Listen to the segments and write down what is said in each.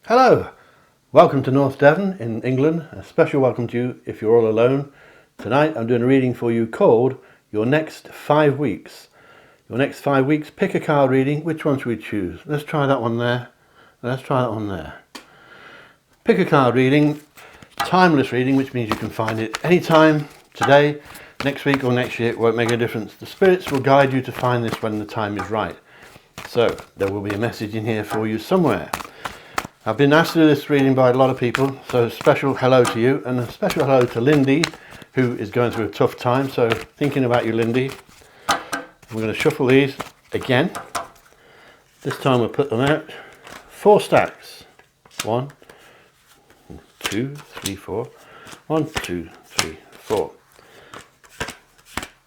Hello, welcome to North Devon in England. A special welcome to you if you're all alone. Tonight I'm doing a reading for you called Your Next 5 Weeks. Your next 5 weeks, pick a card reading. Which one should we choose? Let's try that one there. Let's try that one there. Pick a card reading, timeless reading, which means you can find it anytime, today, next week or next year. It won't make a difference. The spirits will guide you to find this when the time is right. So there will be a message in here for you somewhere. I've been asked to do this reading by a lot of people, so a special hello to you, and a special hello to Lindy, who is going through a tough time. So thinking about you, Lindy. We're going to shuffle these again. This time we'll put them out. 4 stacks. 1, 2, 3, 4. 1, 2, 3, 4.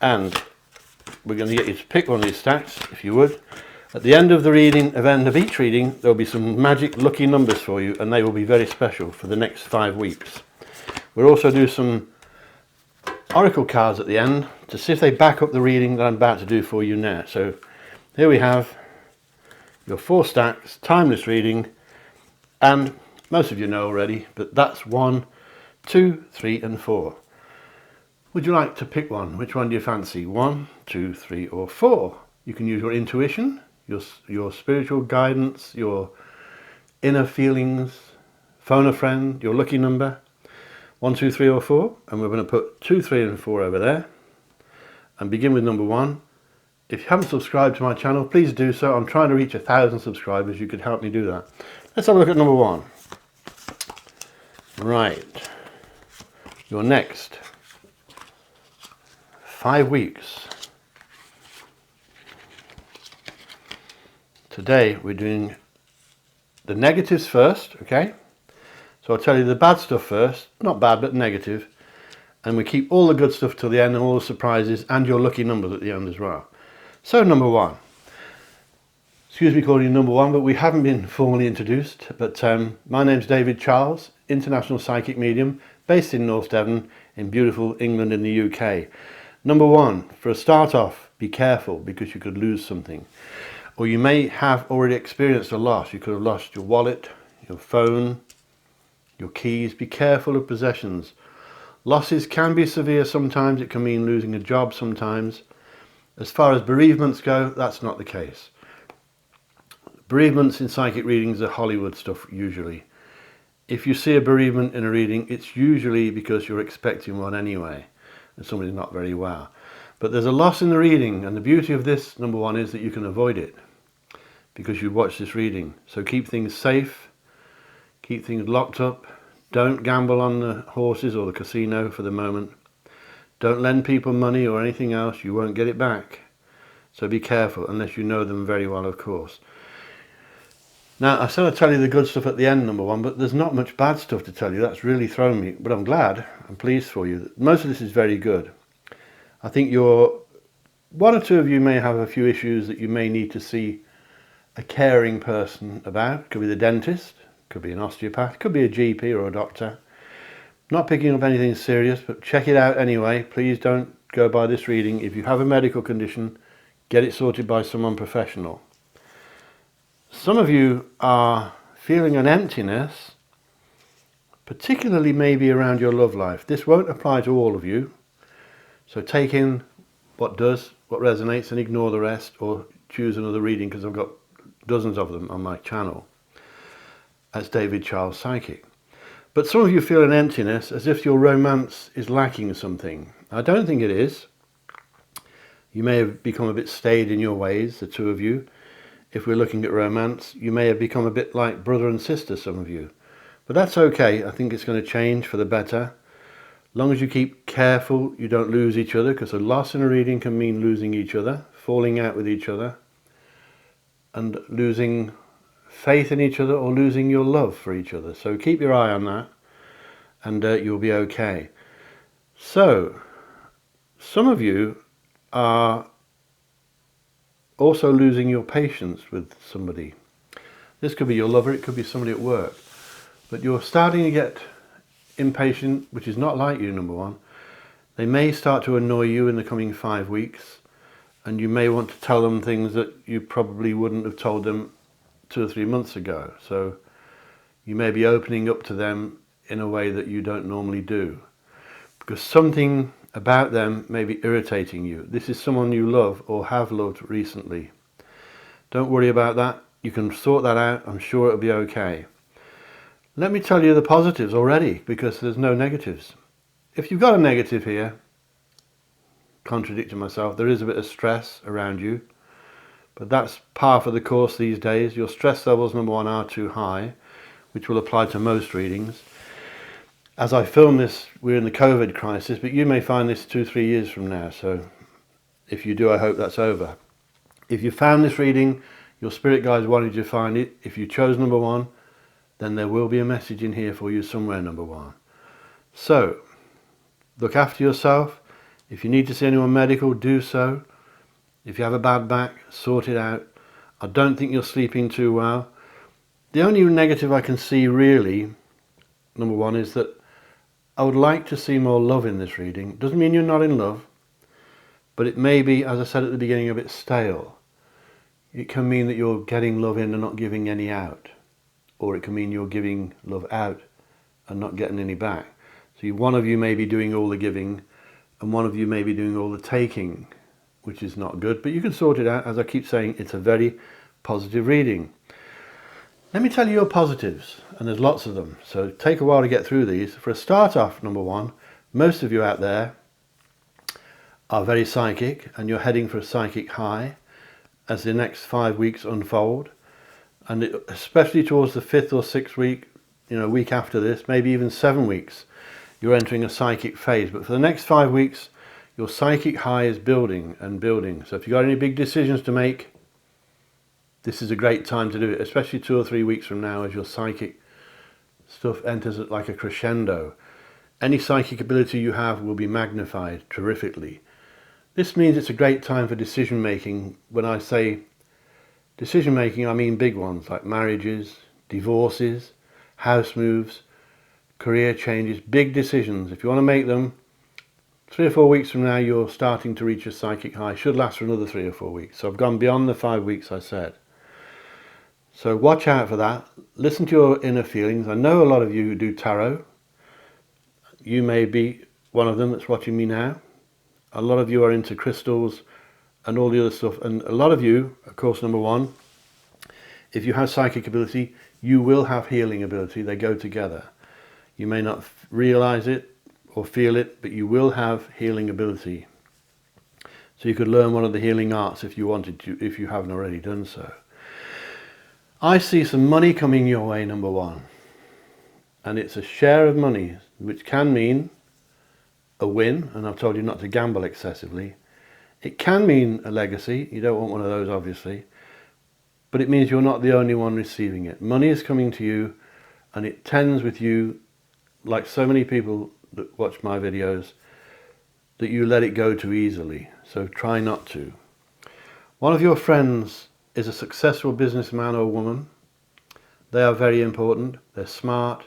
And we're going to get you to pick one of these stacks, if you would. At the end of the reading, of each reading, there'll be some magic lucky numbers for you, and they will be very special for the next 5 weeks. We'll also do some oracle cards at the end to see if they back up the reading that I'm about to do for you now. So here we have your 4 stacks, timeless reading, and most of you know already, but that's 1, 2, 3, and 4. Would you like to pick one? Which one do you fancy? 1, 2, 3, or 4? You can use your intuition, your spiritual guidance, your inner feelings, phone a friend, your lucky number, 1, 2, 3, or 4, and we're going to put 2, 3, and 4 over there, and begin with number 1. If you haven't subscribed to my channel, please do so. I'm trying to reach 1,000 subscribers. You could help me do that. Let's have a look at number 1. Right, your next 5 weeks. Today we're doing the negatives first, okay? So I'll tell you the bad stuff first, not bad but negative, and we keep all the good stuff till the end and all the surprises and your lucky numbers at the end as well. So number 1. Excuse me calling you number 1, but we haven't been formally introduced. But my name's David Charles, international psychic medium, based in North Devon in beautiful England in the UK. Number 1, for a start off, be careful because you could lose something. Or you may have already experienced a loss. You could have lost your wallet, your phone, your keys. Be careful of possessions. Losses can be severe sometimes. It can mean losing a job sometimes. As far as bereavements go, that's not the case. Bereavements in psychic readings are Hollywood stuff usually. If you see a bereavement in a reading, it's usually because you're expecting one anyway and somebody's not very well. But there's a loss in the reading, and the beauty of this, number 1, is that you can avoid it because you watch this reading. So keep things safe, keep things locked up. Don't gamble on the horses or the casino for the moment. Don't lend people money or anything else. You won't get it back. So be careful, unless you know them very well, of course. Now, I said I'd tell you the good stuff at the end, number 1, but there's not much bad stuff to tell you. That's really thrown me, but I'm pleased for you. Most of this is very good. I think one or two of you may have a few issues that you may need to see a caring person about. Could be the dentist, could be an osteopath, could be a GP or a doctor. Not picking up anything serious, but check it out anyway. Please don't go by this reading. If you have a medical condition, get it sorted by someone professional. Some of you are feeling an emptiness, particularly maybe around your love life. This won't apply to all of you. So take in what does, what resonates, and ignore the rest, or choose another reading because I've got dozens of them on my channel. That's David Charles Psychic. But some of you feel an emptiness as if your romance is lacking something. I don't think it is. You may have become a bit staid in your ways, the two of you. If we're looking at romance, you may have become a bit like brother and sister, some of you. But that's okay. I think it's going to change for the better. As long as you keep careful, you don't lose each other, because a loss in a reading can mean losing each other, falling out with each other, and losing faith in each other or losing your love for each other. So keep your eye on that, and you'll be okay. So, some of you are also losing your patience with somebody. This could be your lover, it could be somebody at work. But you're starting to get impatient, which is not like you, number 1. They may start to annoy you in the coming 5 weeks, and you may want to tell them things that you probably wouldn't have told them 2 or 3 months ago. So you may be opening up to them in a way that you don't normally do, because something about them may be irritating you. This is someone you love or have loved recently. Don't worry about that. You can sort that out. I'm sure it'll be okay. Let me tell you the positives already, because there's no negatives. If you've got a negative here, contradicting myself, there is a bit of stress around you, but that's par for the course these days. Your stress levels, number one, are too high, which will apply to most readings. As I film this, we're in the COVID crisis, but you may find this 2-3 years from now, so if you do, I hope that's over. If you found this reading, your spirit guides wanted you to find it. If you chose number one, then there will be a message in here for you somewhere, number one. So, look after yourself. If you need to see anyone medical, do so. If you have a bad back, sort it out. I don't think you're sleeping too well. The only negative I can see really, number one, is that I would like to see more love in this reading. Doesn't mean you're not in love, but it may be, as I said at the beginning, a bit stale. It can mean that you're getting love in and not giving any out. Or it can mean you're giving love out and not getting any back. So one of you may be doing all the giving and one of you may be doing all the taking, which is not good, but you can sort it out. As I keep saying, it's a very positive reading. Let me tell you your positives, and there's lots of them, so take a while to get through these. For a start off, number one, most of you out there are very psychic and you're heading for a psychic high as the next 5 weeks unfold, and especially towards the 5th or 6th week, week after this, maybe even 7 weeks, you're entering a psychic phase. But for the next 5 weeks, your psychic high is building and building. So if you've got any big decisions to make, this is a great time to do it, especially 2 or 3 weeks from now as your psychic stuff enters it like a crescendo. Any psychic ability you have will be magnified terrifically. This means it's a great time for decision making. When I say decision making, I mean big ones like marriages, divorces, house moves, career changes, big decisions. If you want to make them, 3 or 4 weeks from now, you're starting to reach a psychic high. Should last for another 3 or 4 weeks. So I've gone beyond the 5 weeks I said. So watch out for that. Listen to your inner feelings. I know a lot of you who do tarot. You may be one of them that's watching me now. A lot of you are into crystals and all the other stuff. And a lot of you, of course, number one, if you have psychic ability, you will have healing ability. They go together. You may not realize it or feel it, but you will have healing ability. So you could learn one of the healing arts if you wanted to, if you haven't already done so. I see some money coming your way, number one. And it's a share of money, which can mean a win, and I've told you not to gamble excessively. It can mean a legacy. You don't want one of those, obviously. But it means you're not the only one receiving it. Money is coming to you, and it tends with you, like so many people that watch my videos, that you let it go too easily. So try not to. One of your friends is a successful businessman or woman. They are very important. They're smart.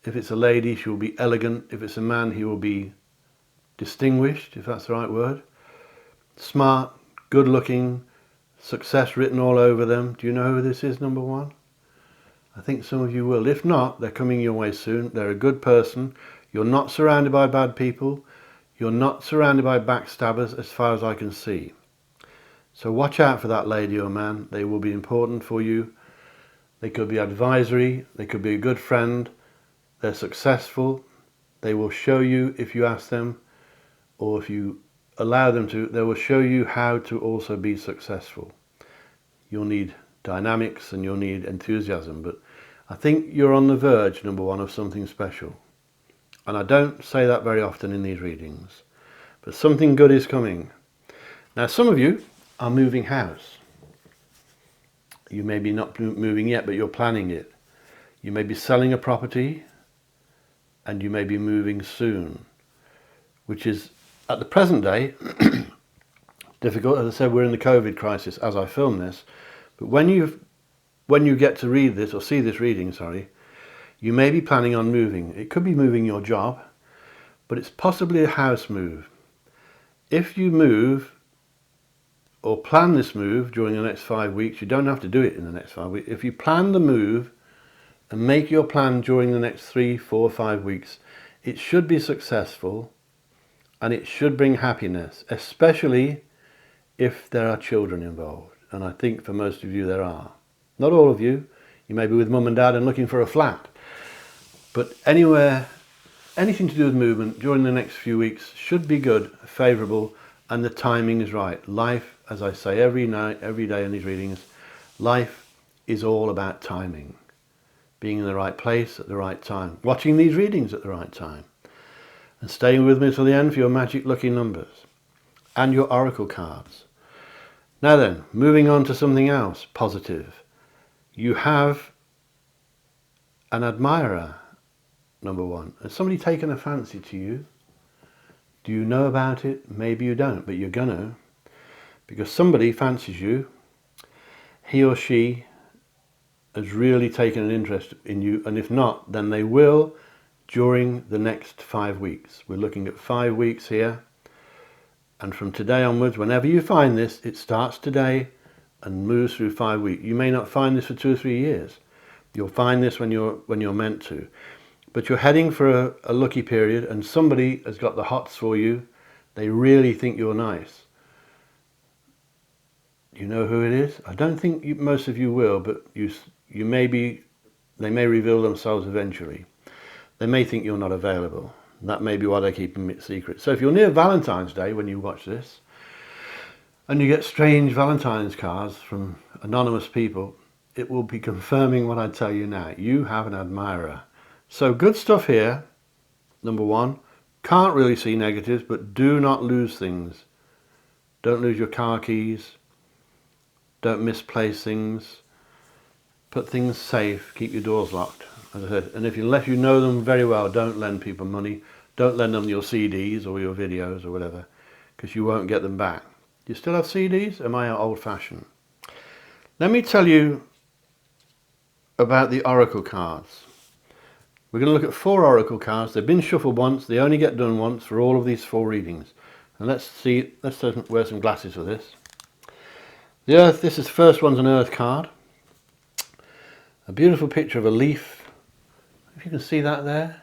If it's a lady, she will be elegant. If it's a man, he will be distinguished, if that's the right word. Smart, good looking, success written all over them. Do you know who this is, number one? I think some of you will. If not, they're coming your way soon. They're a good person. You're not surrounded by bad people. You're not surrounded by backstabbers as far as I can see. So watch out for that lady or man. They will be important for you. They could be advisory. They could be a good friend. They're successful. They will show you, if you ask them, or if you allow them to, they will show you how to also be successful. You'll need dynamics and you'll need enthusiasm, but I think you're on the verge, number one, of something special. And I don't say that very often in these readings, but something good is coming. Now, some of you are moving house. You may be not moving yet, but you're planning it. You may be selling a property and you may be moving soon, which is, at the present day, difficult. As I said, we're in the COVID crisis as I film this, but when you get to read this, or see this reading, sorry, you may be planning on moving. It could be moving your job, but it's possibly a house move. If you move or plan this move during the next 5 weeks, you don't have to do it in the next 5 weeks. If you plan the move and make your plan during the next 3, 4, 5 weeks. It should be successful and it should bring happiness, especially if there are children involved. And I think for most of you there are. Not all of you. You may be with mum and dad and looking for a flat. But anywhere, anything to do with movement during the next few weeks should be good, favourable, and the timing is right. Life, as I say every night, every day in these readings, life is all about timing. Being in the right place at the right time. Watching these readings at the right time. And staying with me till the end for your magic lucky numbers. And your oracle cards. Now then, moving on to something else positive. You have an admirer, number 1. Has somebody taken a fancy to you? Do you know about it? Maybe you don't, but you're gonna. Because somebody fancies you. He or she has really taken an interest in you, and if not, then they will during the next 5 weeks. We're looking at 5 weeks here. And from today onwards, whenever you find this, it starts today and moves through 5 weeks. You may not find this for 2 or 3 years. You'll find this when you're meant to. But you're heading for a lucky period, and somebody has got the hots for you. They really think you're nice. Do you know who it is? I don't think most of you will, but they may reveal themselves eventually. They may think you're not available. That may be why they're keeping it secret. So if you're near Valentine's Day when you watch this, and you get strange Valentine's cards from anonymous people, it will be confirming what I tell you now. You have an admirer. So good stuff here. Number 1, can't really see negatives, but do not lose things. Don't lose your car keys. Don't misplace things. Put things safe. Keep your doors locked, as I said. And unless you know them very well, don't lend people money. Don't lend them your CDs or your videos or whatever, because you won't get them back. Do you still have CDs? Am I old-fashioned? Let me tell you about the oracle cards. We're going to look at 4 oracle cards. They've been shuffled once. They only get done once for all of these 4 readings. And let's wear some glasses for this. The Earth, this is first one's an Earth card. A beautiful picture of a leaf. If you can see that there.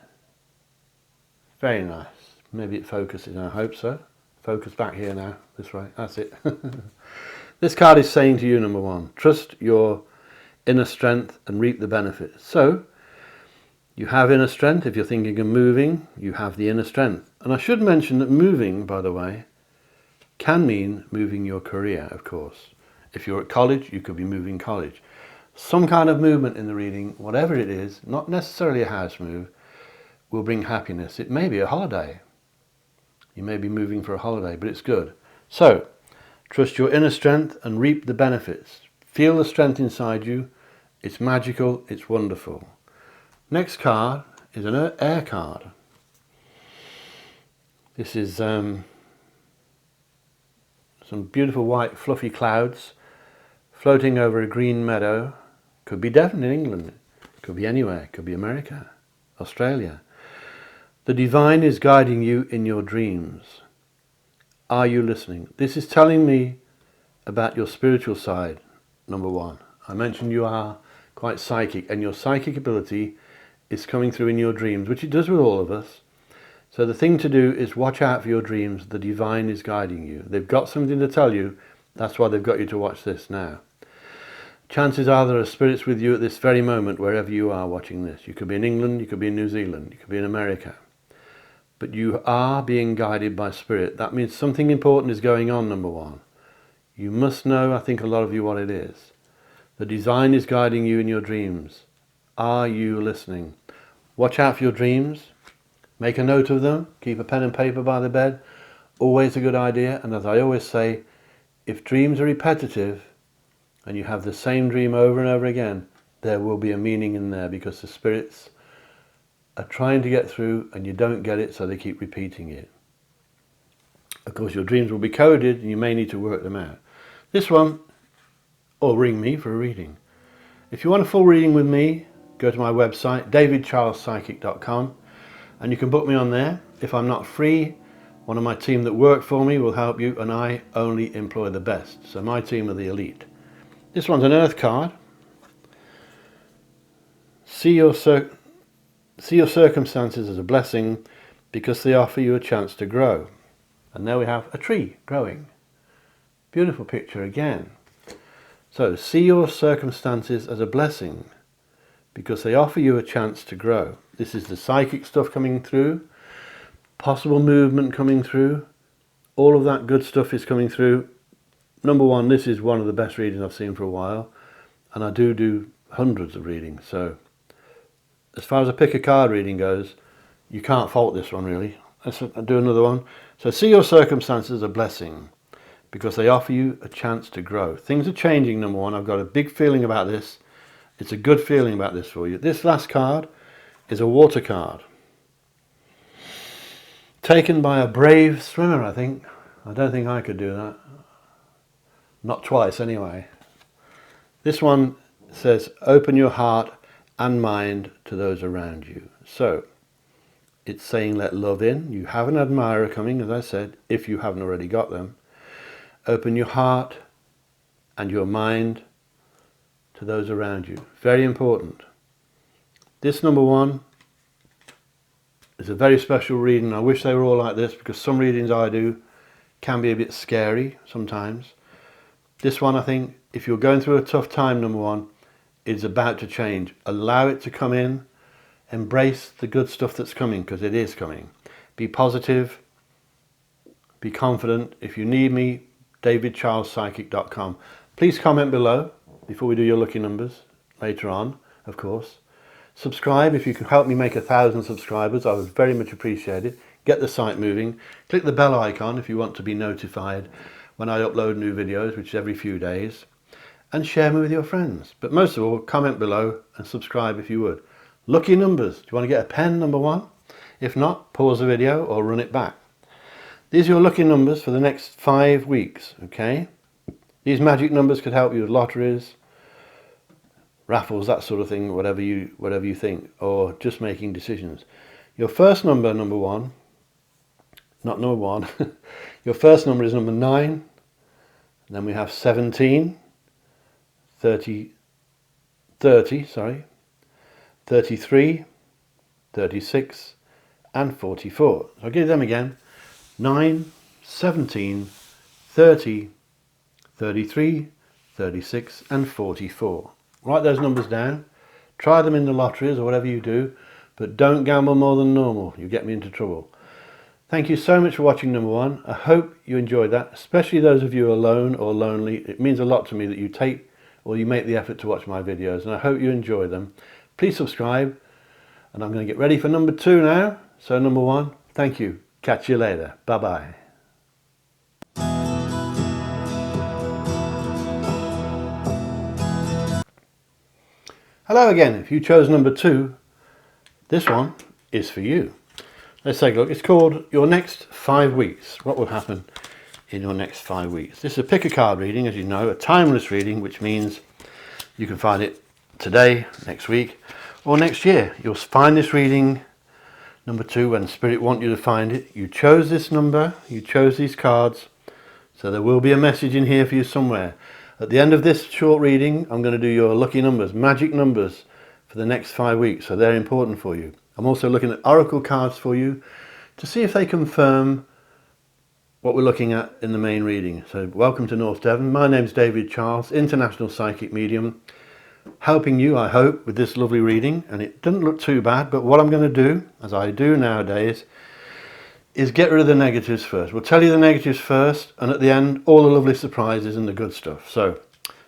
Very nice. Maybe it focuses, I hope so. Focus back here now, this way, that's it. This card is saying to you, number 1, trust your inner strength and reap the benefits. So, you have inner strength. If you're thinking of moving, you have the inner strength. And I should mention that moving, by the way, can mean moving your career, of course. If you're at college, you could be moving college. Some kind of movement in the reading, whatever it is, not necessarily a house move, will bring happiness. It may be a holiday. You may be moving for a holiday, but it's good. So, trust your inner strength and reap the benefits. Feel the strength inside you. It's magical. It's wonderful. Next card is an air card. This is some beautiful white fluffy clouds floating over a green meadow. Could be Devon in England. Could be anywhere. Could be America, Australia. The divine is guiding you in your dreams. Are you listening? This is telling me about your spiritual side, number 1. I mentioned you are quite psychic, and your psychic ability is coming through in your dreams, which it does with all of us. So the thing to do is watch out for your dreams. The divine is guiding you. They've got something to tell you. That's why they've got you to watch this now. Chances are there are spirits with you at this very moment, wherever you are watching this. You could be in England, you could be in New Zealand, you could be in America. But you are being guided by spirit. That means something important is going on, number 1. You must know, I think a lot of you, what it is. The divine is guiding you in your dreams. Are you listening? Watch out for your dreams. Make a note of them. Keep a pen and paper by the bed. Always a good idea. And as I always say, if dreams are repetitive and you have the same dream over and over again, there will be a meaning in there, because the spirits are trying to get through and you don't get it, so they keep repeating it. Of course, your dreams will be coded and you may need to work them out. This one, or ring me for a reading. If you want a full reading with me, go to my website, davidcharlespsychic.com, and you can book me on there. If I'm not free, one of my team that work for me will help you, and I only employ the best. So my team are the elite. This one's an Earth card. See your circumstances as a blessing because they offer you a chance to grow. And there we have a tree growing. Beautiful picture again. So see your circumstances as a blessing because they offer you a chance to grow. This is the psychic stuff coming through, possible movement coming through, all of that good stuff is coming through. Number one, this is one of the best readings I've seen for a while, and I do hundreds of readings, so as far as a pick a card reading goes, you can't fault this one really. Let's do another one. So see your circumstances as a blessing because they offer you a chance to grow. Things are changing, number one. I've got a big feeling about this. It's a good feeling about this for you. This last card is a water card. Taken by a brave swimmer, I think. I don't think I could do that. Not twice anyway. This one says, open your heart and mind to those around you. So, it's saying let love in. You have an admirer coming, as I said, if you haven't already got them. Open your heart and your mind to those around you. Very important. This number one is a very special reading. I wish they were all like this because some readings I do can be a bit scary sometimes. This one, I think, if you're going through a tough time, number one, it's about to change. Allow it to come in. Embrace the good stuff that's coming because it is coming. Be positive. Be confident. If you need me, davidcharlespsychic.com. Please comment below before we do your lucky numbers later on, of course. Subscribe if you can help me make 1,000 subscribers. I would very much appreciate it. Get the site moving. Click the bell icon if you want to be notified when I upload new videos, which is every few days. And share me with your friends. But most of all, comment below and subscribe if you would. Lucky numbers. Do you want to get a pen, number one? If not, pause the video or run it back. These are your lucky numbers for the next 5 weeks, okay? These magic numbers could help you with lotteries, raffles, that sort of thing, whatever you think, or just making decisions. Your first number, number one, not number one, your first number is number 9, then we have 17, 33, 33, 36, and 44. So I'll give them again. 9, 17, 30, 33, 36, and 44. Write those numbers down. Try them in the lotteries or whatever you do, but don't gamble more than normal. You get me into trouble. Thank you so much for watching number one. I hope you enjoyed that, especially those of you alone or lonely. It means a lot to me that you take or you make the effort to watch my videos, and I hope you enjoy them. Please subscribe, and I'm going to get ready for number 2 now. So number 1, thank you. Catch you later. Bye-bye. Hello again. If you chose number 2, this one is for you. Let's take a look. It's called Your Next 5 Weeks. What will happen in your next 5 weeks? This is a pick a card reading, as you know, a timeless reading, which means you can find it today, next week, or next year. You'll find this reading, number 2, when Spirit want you to find it. You chose this number, you chose these cards, so there will be a message in here for you somewhere. At the end of this short reading, I'm going to do your lucky numbers, magic numbers, for the next 5 weeks, so they're important for you. I'm also looking at oracle cards for you to see if they confirm what we're looking at in the main reading. So welcome to North Devon. My name's David Charles, international psychic medium, helping you, I hope, with this lovely reading. And it doesn't look too bad, but what I'm going to do, as I do nowadays, is get rid of the negatives first. We'll tell you the negatives first, and at the end, all the lovely surprises and the good stuff. So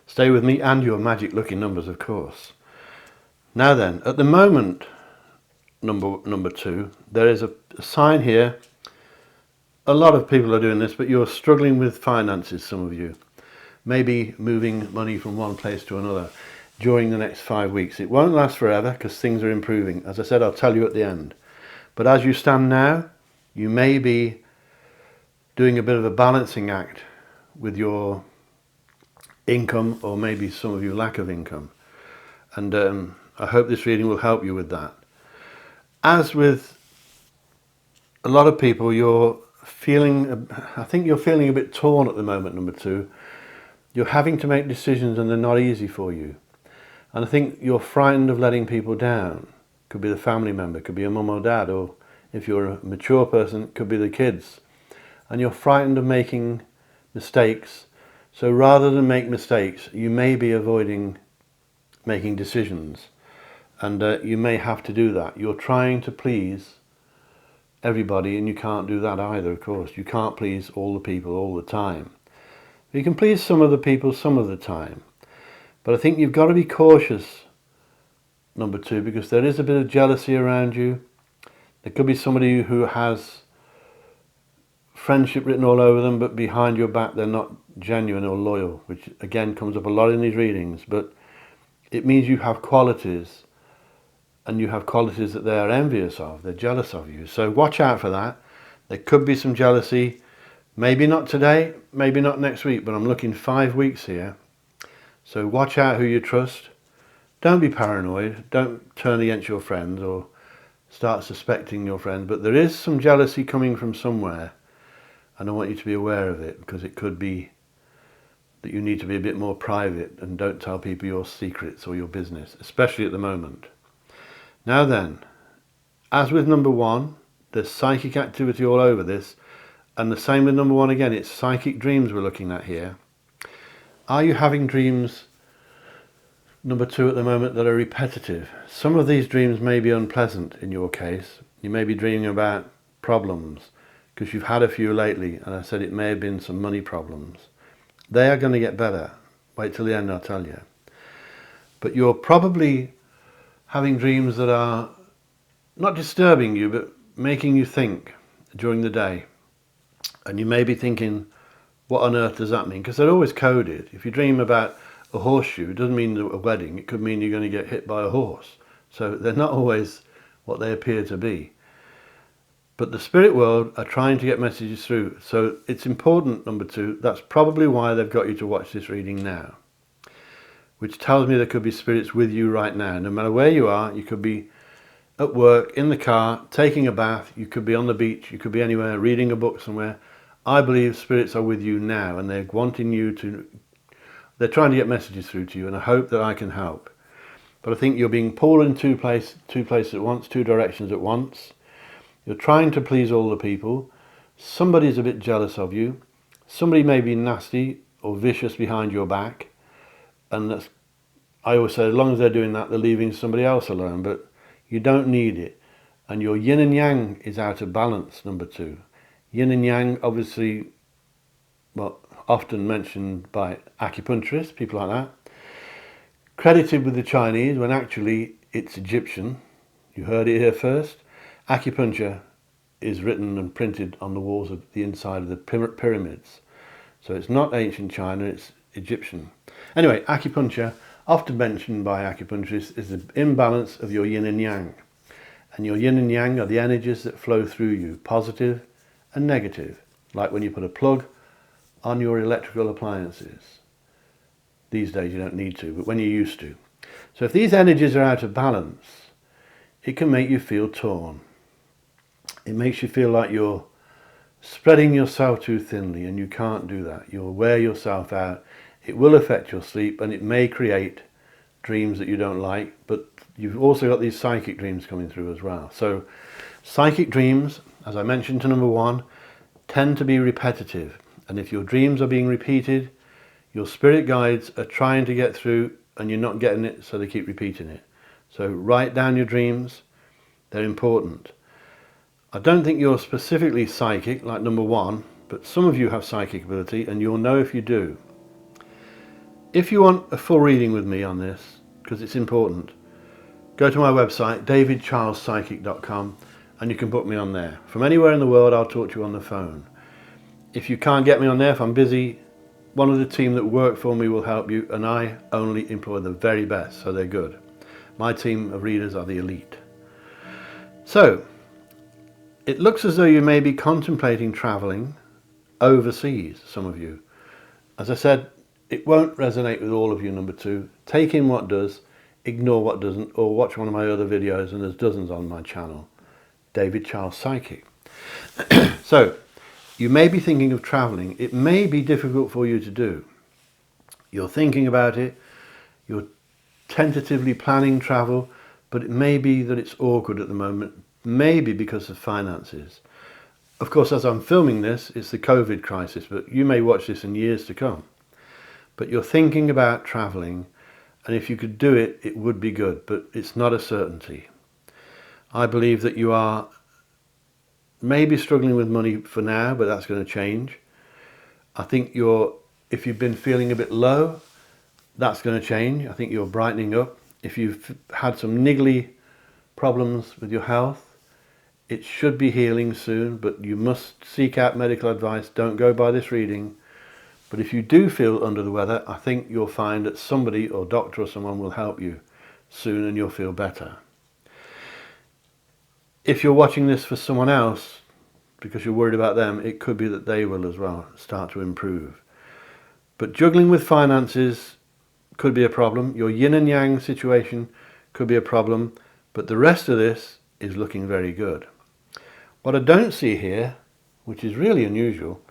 stay with me and your magic lucky numbers, of course. Now then, at the moment, number 2, there is a sign here. A lot of people are doing this, but you're struggling with finances, some of you. Maybe moving money from one place to another during the next 5 weeks. It won't last forever because things are improving. As I said, I'll tell you at the end. But as you stand now, you may be doing a bit of a balancing act with your income, or maybe some of you lack of income. And I hope this reading will help you with that. As with a lot of people, I think you're feeling a bit torn at the moment, number 2. You're having to make decisions and they're not easy for you. And I think you're frightened of letting people down. Could be the family member, could be a mum or dad, or if you're a mature person, it could be the kids. And you're frightened of making mistakes. So rather than make mistakes, you may be avoiding making decisions. And you may have to do that. You're trying to please everybody, and you can't do that either, of course. You can't please all the people all the time. You can please some of the people some of the time. But I think you've got to be cautious, number two, because there is a bit of jealousy around you. There could be somebody who has friendship written all over them, but behind your back they're not genuine or loyal, which again comes up a lot in these readings. But it means you have qualities, and you have qualities that they're envious of, they're jealous of you. So watch out for that. There could be some jealousy, maybe not today, maybe not next week, but I'm looking 5 weeks here. So watch out who you trust. Don't be paranoid, don't turn against your friends or start suspecting your friends, but there is some jealousy coming from somewhere, and I want you to be aware of it, because it could be that you need to be a bit more private and don't tell people your secrets or your business, especially at the moment. Now then, as with number one, there's psychic activity all over this, and the same with number one again, it's psychic dreams we're looking at here. Are you having dreams, number two, at the moment that are repetitive? Some of these dreams may be unpleasant in your case. You may be dreaming about problems, because you've had a few lately, and I said it may have been some money problems. They are going to get better. Wait till the end, I'll tell you. But you're probably having dreams that are not disturbing you, but making you think during the day. And you may be thinking, what on earth does that mean? Because they're always coded. If you dream about a horseshoe, it doesn't mean a wedding. It could mean you're going to get hit by a horse. So they're not always what they appear to be. But the spirit world are trying to get messages through. So it's important, number two, that's probably why they've got you to watch this reading now, which tells me there could be spirits with you right now. No matter where you are, you could be at work, in the car, taking a bath, you could be on the beach, you could be anywhere, reading a book somewhere. I believe spirits are with you now, and they're wanting you to, they're trying to get messages through to you, and I hope that I can help. But I think you're being pulled in two places at once, two directions at once. You're trying to please all the people. Somebody's a bit jealous of you. Somebody may be nasty or vicious behind your back. And that's, I always say, as long as they're doing that, they're leaving somebody else alone. But you don't need it. And your yin and yang is out of balance, number two. Yin and yang, obviously, well, often mentioned by acupuncturists, people like that. Credited with the Chinese, when actually it's Egyptian. You heard it here first. Acupuncture is written and printed on the walls of the inside of the pyramids. So it's not ancient China, it's Egyptian. Anyway, acupuncture, often mentioned by acupuncturists, is the imbalance of your yin and yang. And your yin and yang are the energies that flow through you, positive and negative, like when you put a plug on your electrical appliances. These days you don't need to, but when you used to. So if these energies are out of balance, it can make you feel torn. It makes you feel like you're spreading yourself too thinly, and you can't do that. You'll wear yourself out. It will affect your sleep, and it may create dreams that you don't like, but you've also got these psychic dreams coming through as well. So psychic dreams, as I mentioned to number one, tend to be repetitive. And if your dreams are being repeated, your spirit guides are trying to get through and you're not getting it, so they keep repeating it. So write down your dreams. They're important. I don't think you're specifically psychic like number one, but some of you have psychic ability and you'll know if you do. If you want a full reading with me on this, because it's important, go to my website, davidcharlespsychic.com, and you can book me on there. From anywhere in the world, I'll talk to you on the phone. If you can't get me on there, if I'm busy, one of the team that work for me will help you, and I only employ the very best, so they're good. My team of readers are the elite. So, it looks as though you may be contemplating travelling overseas, some of you. As I said, it won't resonate with all of you, number two. Take in what does, ignore what doesn't, or watch one of my other videos, and there's dozens on my channel. David Charles Psychic. So, you may be thinking of travelling. It may be difficult for you to do. You're thinking about it. You're tentatively planning travel, but it may be that it's awkward at the moment, maybe because of finances. Of course, as I'm filming this, it's the COVID crisis, but you may watch this in years to come. But you're thinking about travelling, and if you could do it, it would be good, but it's not a certainty. I believe that you are maybe struggling with money for now, but that's going to change. I think if you've been feeling a bit low, that's going to change. I think you're brightening up. If you've had some niggly problems with your health, it should be healing soon, but you must seek out medical advice. Don't go by this reading. But if you do feel under the weather, I think you'll find that somebody or doctor or someone will help you soon and you'll feel better. If you're watching this for someone else, because you're worried about them, it could be that they will as well start to improve. But juggling with finances could be a problem. Your yin and yang situation could be a problem, but the rest of this is looking very good. What I don't see here, which is really unusual,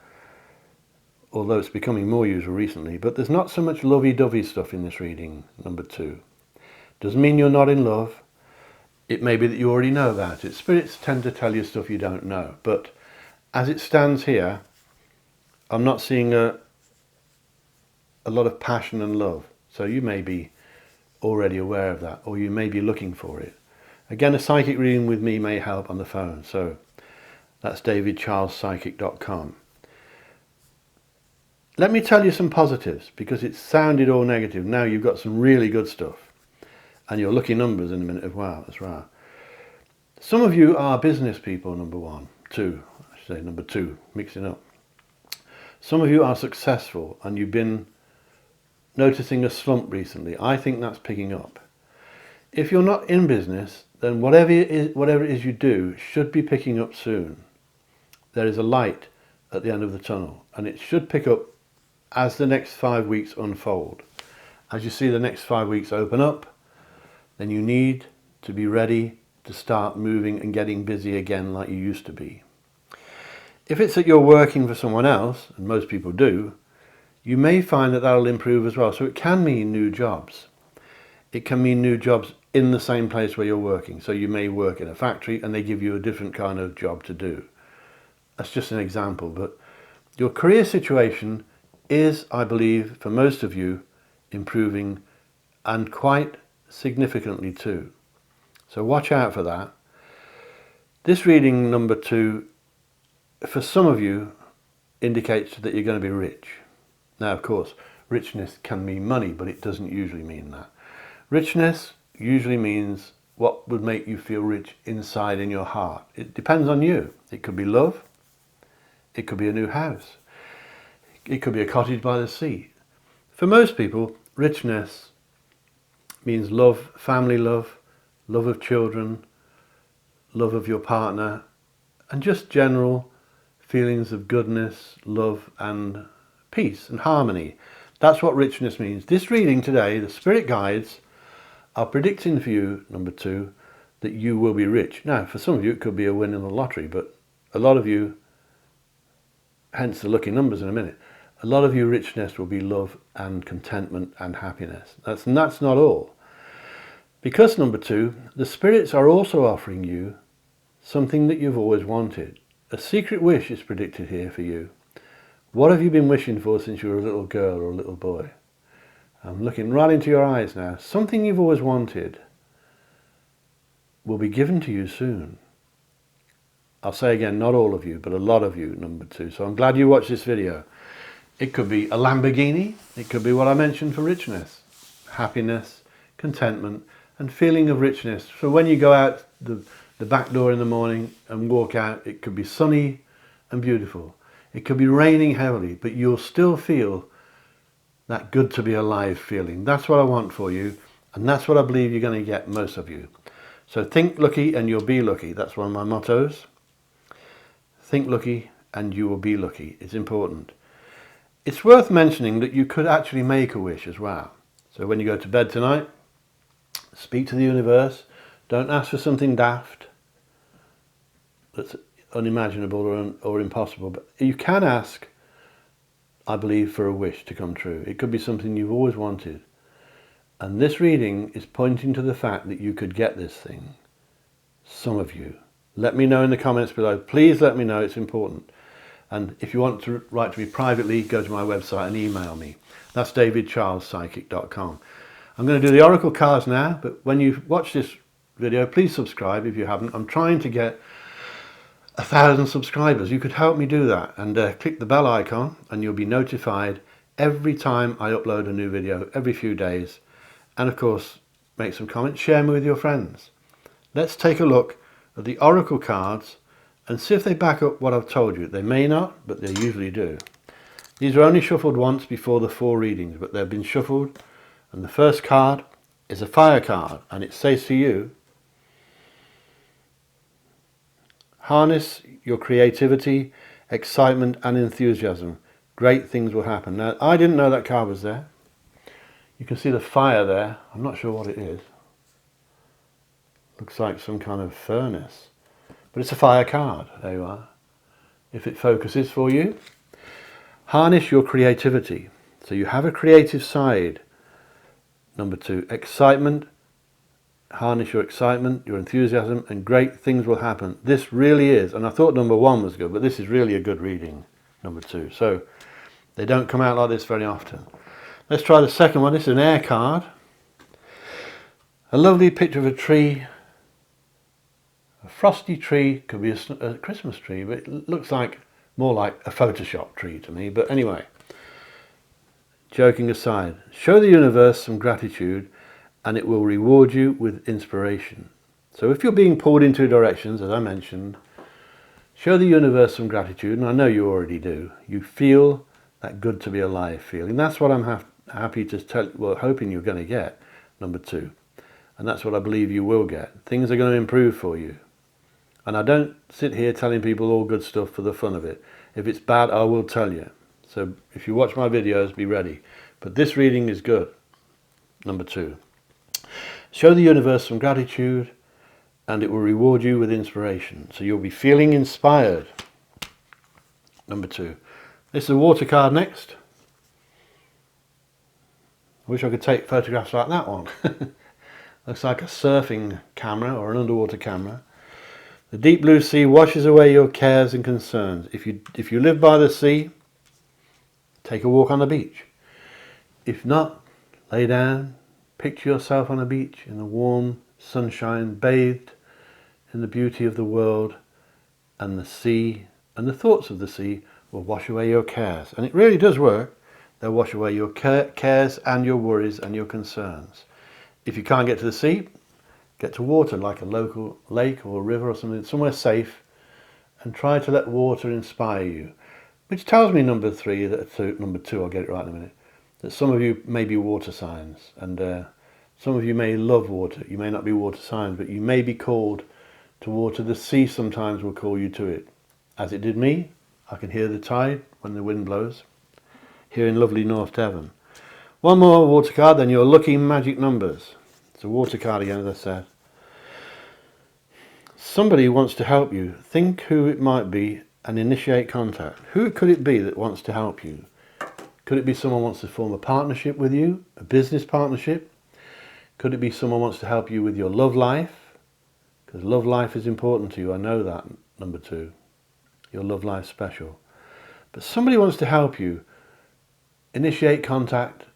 although it's becoming more usual recently, but there's not so much lovey-dovey stuff in this reading, number 2. Doesn't mean you're not in love. It may be that you already know about it. Spirits tend to tell you stuff you don't know, but as it stands here, I'm not seeing a lot of passion and love. So you may be already aware of that, or you may be looking for it. Again, a psychic reading with me may help on the phone. So that's davidcharlespsychic.com. Let me tell you some positives, because it sounded all negative. Now you've got some really good stuff. And your lucky numbers in a minute as well. That's right. Some of you are business people, number 2, mixing up. Some of you are successful and you've been noticing a slump recently. I think that's picking up. If you're not in business, then whatever it is you do should be picking up soon. There is a light at the end of the tunnel, and it should pick up as the next 5 weeks unfold. As you see the next 5 weeks open up, then you need to be ready to start moving and getting busy again like you used to be. If it's that you're working for someone else, and most people do, you may find that that'll improve as well. So it can mean new jobs. It can mean new jobs in the same place where you're working. So you may work in a factory and they give you a different kind of job to do. That's just an example, but your career situation is, I believe, for most of you, improving, and quite significantly too. So watch out for that. This reading, number 2, for some of you, indicates that you're going to be rich. Now, of course, richness can mean money, but it doesn't usually mean that. Richness usually means what would make you feel rich inside in your heart. It depends on you. It could be love. It could be a new house. It could be a cottage by the sea. For most people, richness means love, family love, love of children, love of your partner, and just general feelings of goodness, love and peace and harmony. That's what richness means. This reading today, the spirit guides are predicting for you, number 2, that you will be rich. Now, for some of you, it could be a win in the lottery, but a lot of you, hence the lucky numbers in a minute, a lot of you, richness will be love and contentment and happiness. That's not all. Because, number 2, the spirits are also offering you something that you've always wanted. A secret wish is predicted here for you. What have you been wishing for since you were a little girl or a little boy? I'm looking right into your eyes now. Something you've always wanted will be given to you soon. I'll say again, not all of you, but a lot of you, number 2. So I'm glad you watched this video. It could be a Lamborghini. It could be what I mentioned for richness. Happiness, contentment, and feeling of richness. So when you go out the back door in the morning and walk out, it could be sunny and beautiful. It could be raining heavily, but you'll still feel that good to be alive feeling. That's what I want for you, and that's what I believe you're going to get, most of you. So think lucky and you'll be lucky. That's one of my mottos. Think lucky and you will be lucky. It's important. It's worth mentioning that you could actually make a wish as well. So when you go to bed tonight, speak to the universe. Don't ask for something daft that's unimaginable or impossible, but you can ask, I believe, for a wish to come true. It could be something you've always wanted, And this reading is pointing to the fact that you could get this thing. Some of you. Let me know in the comments below. Please let me know, it's important. And if you want to write to me privately, go to my website and email me. That's davidcharlespsychic.com. I'm going to do the oracle cards now, but when you watch this video, please subscribe if you haven't. I'm trying to get 1,000 subscribers. You could help me do that, and click the bell icon and you'll be notified every time I upload a new video, every few days. And of course, make some comments, share me with your friends. Let's take a look at the oracle cards and see if they back up what I've told you. They may not, but they usually do. These are only shuffled once before the 4 readings, but they've been shuffled. And the first card is a fire card, and it says to you, harness your creativity, excitement and enthusiasm. Great things will happen. Now, I didn't know that card was there. You can see the fire there. I'm not sure what it is. Looks like some kind of furnace. But it's a fire card. There you are. If it focuses for you. Harness your creativity. So you have a creative side. Number 2, excitement. Harness your excitement, your enthusiasm, and great things will happen. This really is, and I thought number 1 was good, but this is really a good reading, number 2. So they don't come out like this very often. Let's try the second one. This is an air card. A lovely picture of a tree. A frosty tree, could be a Christmas tree, but it looks like more like a Photoshop tree to me. But anyway, joking aside, show the universe some gratitude and it will reward you with inspiration. So if you're being pulled in 2 directions, as I mentioned, show the universe some gratitude, and I know you already do. You feel that good to be alive feeling. That's what I'm happy to tell, well, hoping you're going to get, number 2. And that's what I believe you will get. Things are going to improve for you. And I don't sit here telling people all good stuff for the fun of it. If it's bad, I will tell you. So if you watch my videos, be ready. But this reading is good, number 2. Show the universe some gratitude and it will reward you with inspiration. So you'll be feeling inspired. Number 2. This is a water card next. I wish I could take photographs like that one. Looks like a surfing camera or an underwater camera. The deep blue sea washes away your cares and concerns. If you live by the sea, take a walk on the beach. If not, lay down. Picture yourself on a beach in the warm sunshine, bathed in the beauty of the world, and the sea and the thoughts of the sea will wash away your cares. And it really does work. They'll wash away your cares and your worries and your concerns. If you can't get to the sea, get to water, like a local lake or a river or something, somewhere safe, and try to let water inspire you. Which tells me number 3, number 2, I'll get it right in a minute, that some of you may be water signs, and some of you may love water. You may not be water signs, but you may be called to water. The sea sometimes will call you to it. As it did me, I can hear the tide when the wind blows, here in lovely North Devon. One more water card, then your lucky magic numbers. It's a water card again, as I said. Somebody wants to help you. Think who it might be and initiate contact. Who could it be that wants to help you? Could it be someone who wants to form a partnership with you, a business partnership? Could it be someone who wants to help you with your love life? Because love life is important to you, I know that, number 2. Your love life's special. But somebody wants to help you initiate contact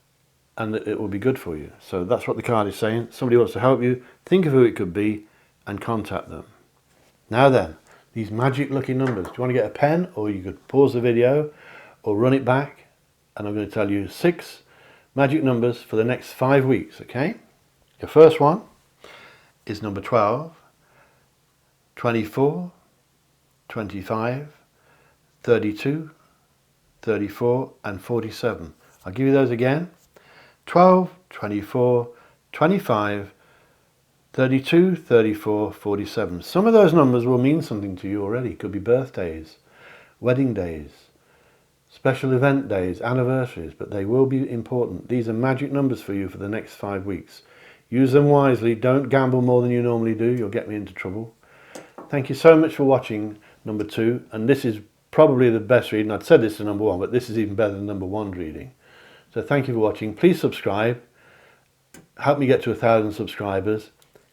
and it will be good for you. So that's what the card is saying. Somebody wants to help you, think of who it could be and contact them. Now then, these magic lucky numbers. Do you want to get a pen, or you could pause the video or run it back, and I'm going to tell you 6 magic numbers for the next 5 weeks, okay? Your first one is number 12, 24, 25, 32, 34 and 47. I'll give you those again. 12, 24, 25, 32, 34, 47. Some of those numbers will mean something to you already. It could be birthdays, wedding days, special event days, anniversaries, but they will be important. These are magic numbers for you for the next 5 weeks. Use them wisely. Don't gamble more than you normally do. You'll get me into trouble. Thank you so much for watching number 2. And this is probably the best reading. I'd said this is number 1, but this is even better than number 1 reading. So thank you for watching. Please subscribe. help me get to 1,000 subscribers.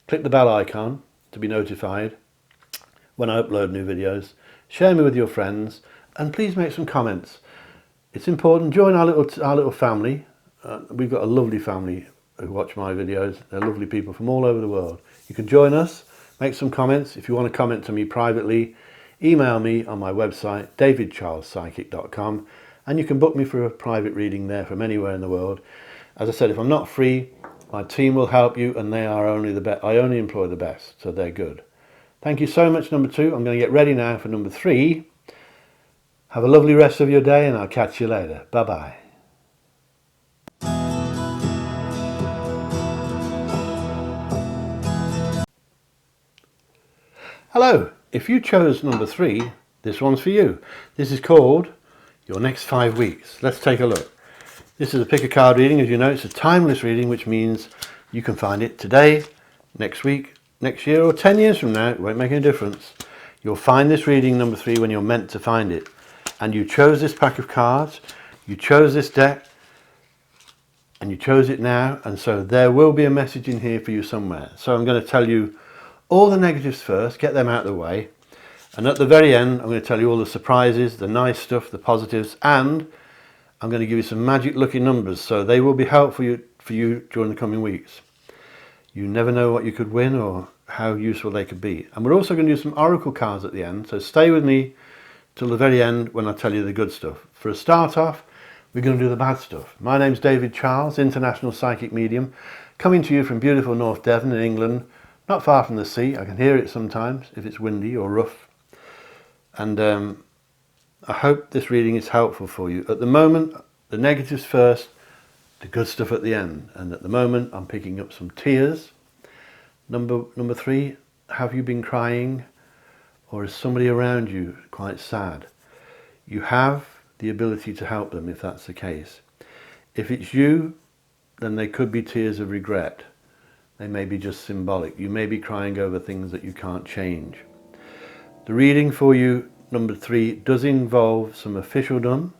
Click the bell icon to be notified when I upload new videos. Share me with your friends, and please make some comments. It's important. Join our little family. We've got a lovely family who watch my videos. They're lovely people from all over the world. You can join us, make some comments. If you want to comment to me privately, email me on my website, davidcharlespsychic.com, and you can book me for a private reading there from anywhere in the world. As I said, if I'm not free, my team will help you, and they are only the best. I only employ the best, so they're good. Thank you so much, number 2. I'm going to get ready now for number 3. Have a lovely rest of your day, and I'll catch you later. Bye-bye. Hello. If you chose number 3, this one's for you. This is called Your Next 5 Weeks. Let's take a look. This is a pick a card reading. As you know, it's a timeless reading, which means you can find it today, next week, next year, or 10 years from now. It won't make any difference. You'll find this reading, number 3, when you're meant to find it. And you chose this pack of cards, you chose this deck, and you chose it now, and so there will be a message in here for you somewhere. So I'm going to tell you all the negatives first, get them out of the way, and at the very end I'm going to tell you all the surprises, the nice stuff, the positives, and I'm going to give you some magic lucky numbers, so they will be helpful for you during the coming weeks. You never know what you could win or how useful they could be. And we're also going to do some oracle cards at the end, so stay with me till the very end when I tell you the good stuff. For a start off, we're going to do the bad stuff. My name's David Charles, international psychic medium, coming to you from beautiful North Devon in England, not far from the sea. I can hear it sometimes if it's windy or rough. And I hope this reading is helpful for you. At the moment, the negatives first, the good stuff at the end. And at the moment, I'm picking up some tears. Number 3, have you been crying? Or is somebody around you quite sad? You have the ability to help them if that's the case. If it's you, then they could be tears of regret. They may be just symbolic. You may be crying over things that you can't change. The reading for you, number 3, does involve some officialdom.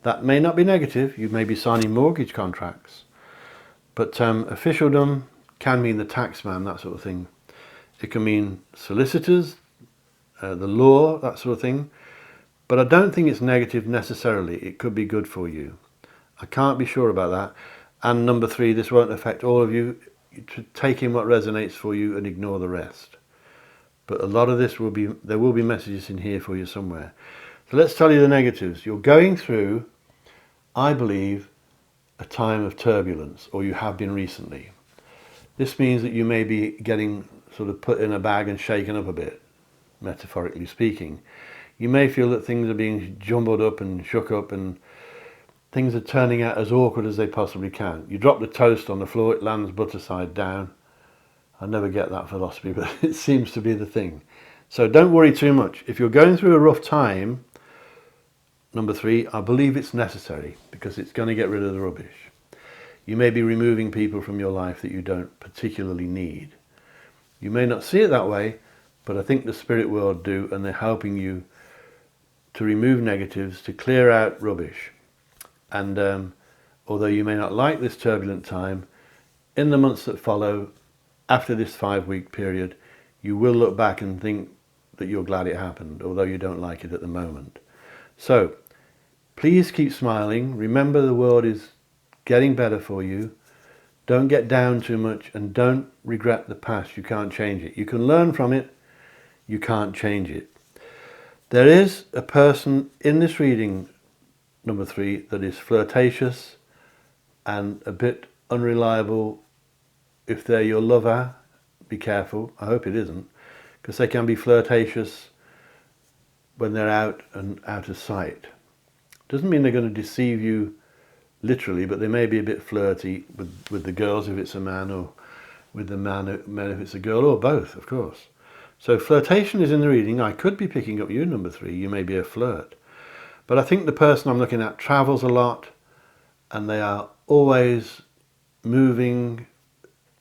That may not be negative. You may be signing mortgage contracts. But officialdom can mean the taxman, that sort of thing. It can mean solicitors, the law, that sort of thing. But I don't think it's negative necessarily. It could be good for you. I can't be sure about that. And number 3, this won't affect all of you. To take in what resonates for you and ignore the rest. But a lot of this there will be messages in here for you somewhere. So let's tell you the negatives. You're going through, I believe, a time of turbulence, or you have been recently. This means that you may be getting sort of put in a bag and shaken up a bit, metaphorically speaking. You may feel that things are being jumbled up and shook up, and things are turning out as awkward as they possibly can. You drop the toast on the floor, it lands butter side down. I never get that philosophy, but it seems to be the thing. So don't worry too much. If you're going through a rough time, number 3, I believe it's necessary because it's going to get rid of the rubbish. You may be removing people from your life that you don't particularly need. You may not see it that way, but I think the spirit world do, and they're helping you to remove negatives, to clear out rubbish. And although you may not like this turbulent time, in the months that follow, after this 5-week period, you will look back and think that you're glad it happened, although you don't like it at the moment. So, please keep smiling. Remember, the world is getting better for you. Don't get down too much, and don't regret the past. You can't change it. You can learn from it. You can't change it. There is a person in this reading, number 3, that is flirtatious and a bit unreliable. If they're your lover, be careful. I hope it isn't, because they can be flirtatious when they're out and out of sight. Doesn't mean they're going to deceive you literally, but they may be a bit flirty with the girls if it's a man, or with the men if it's a girl, or both, of course. So flirtation is in the reading. I could be picking up you, number 3. You may be a flirt. But I think the person I'm looking at travels a lot, and they are always moving,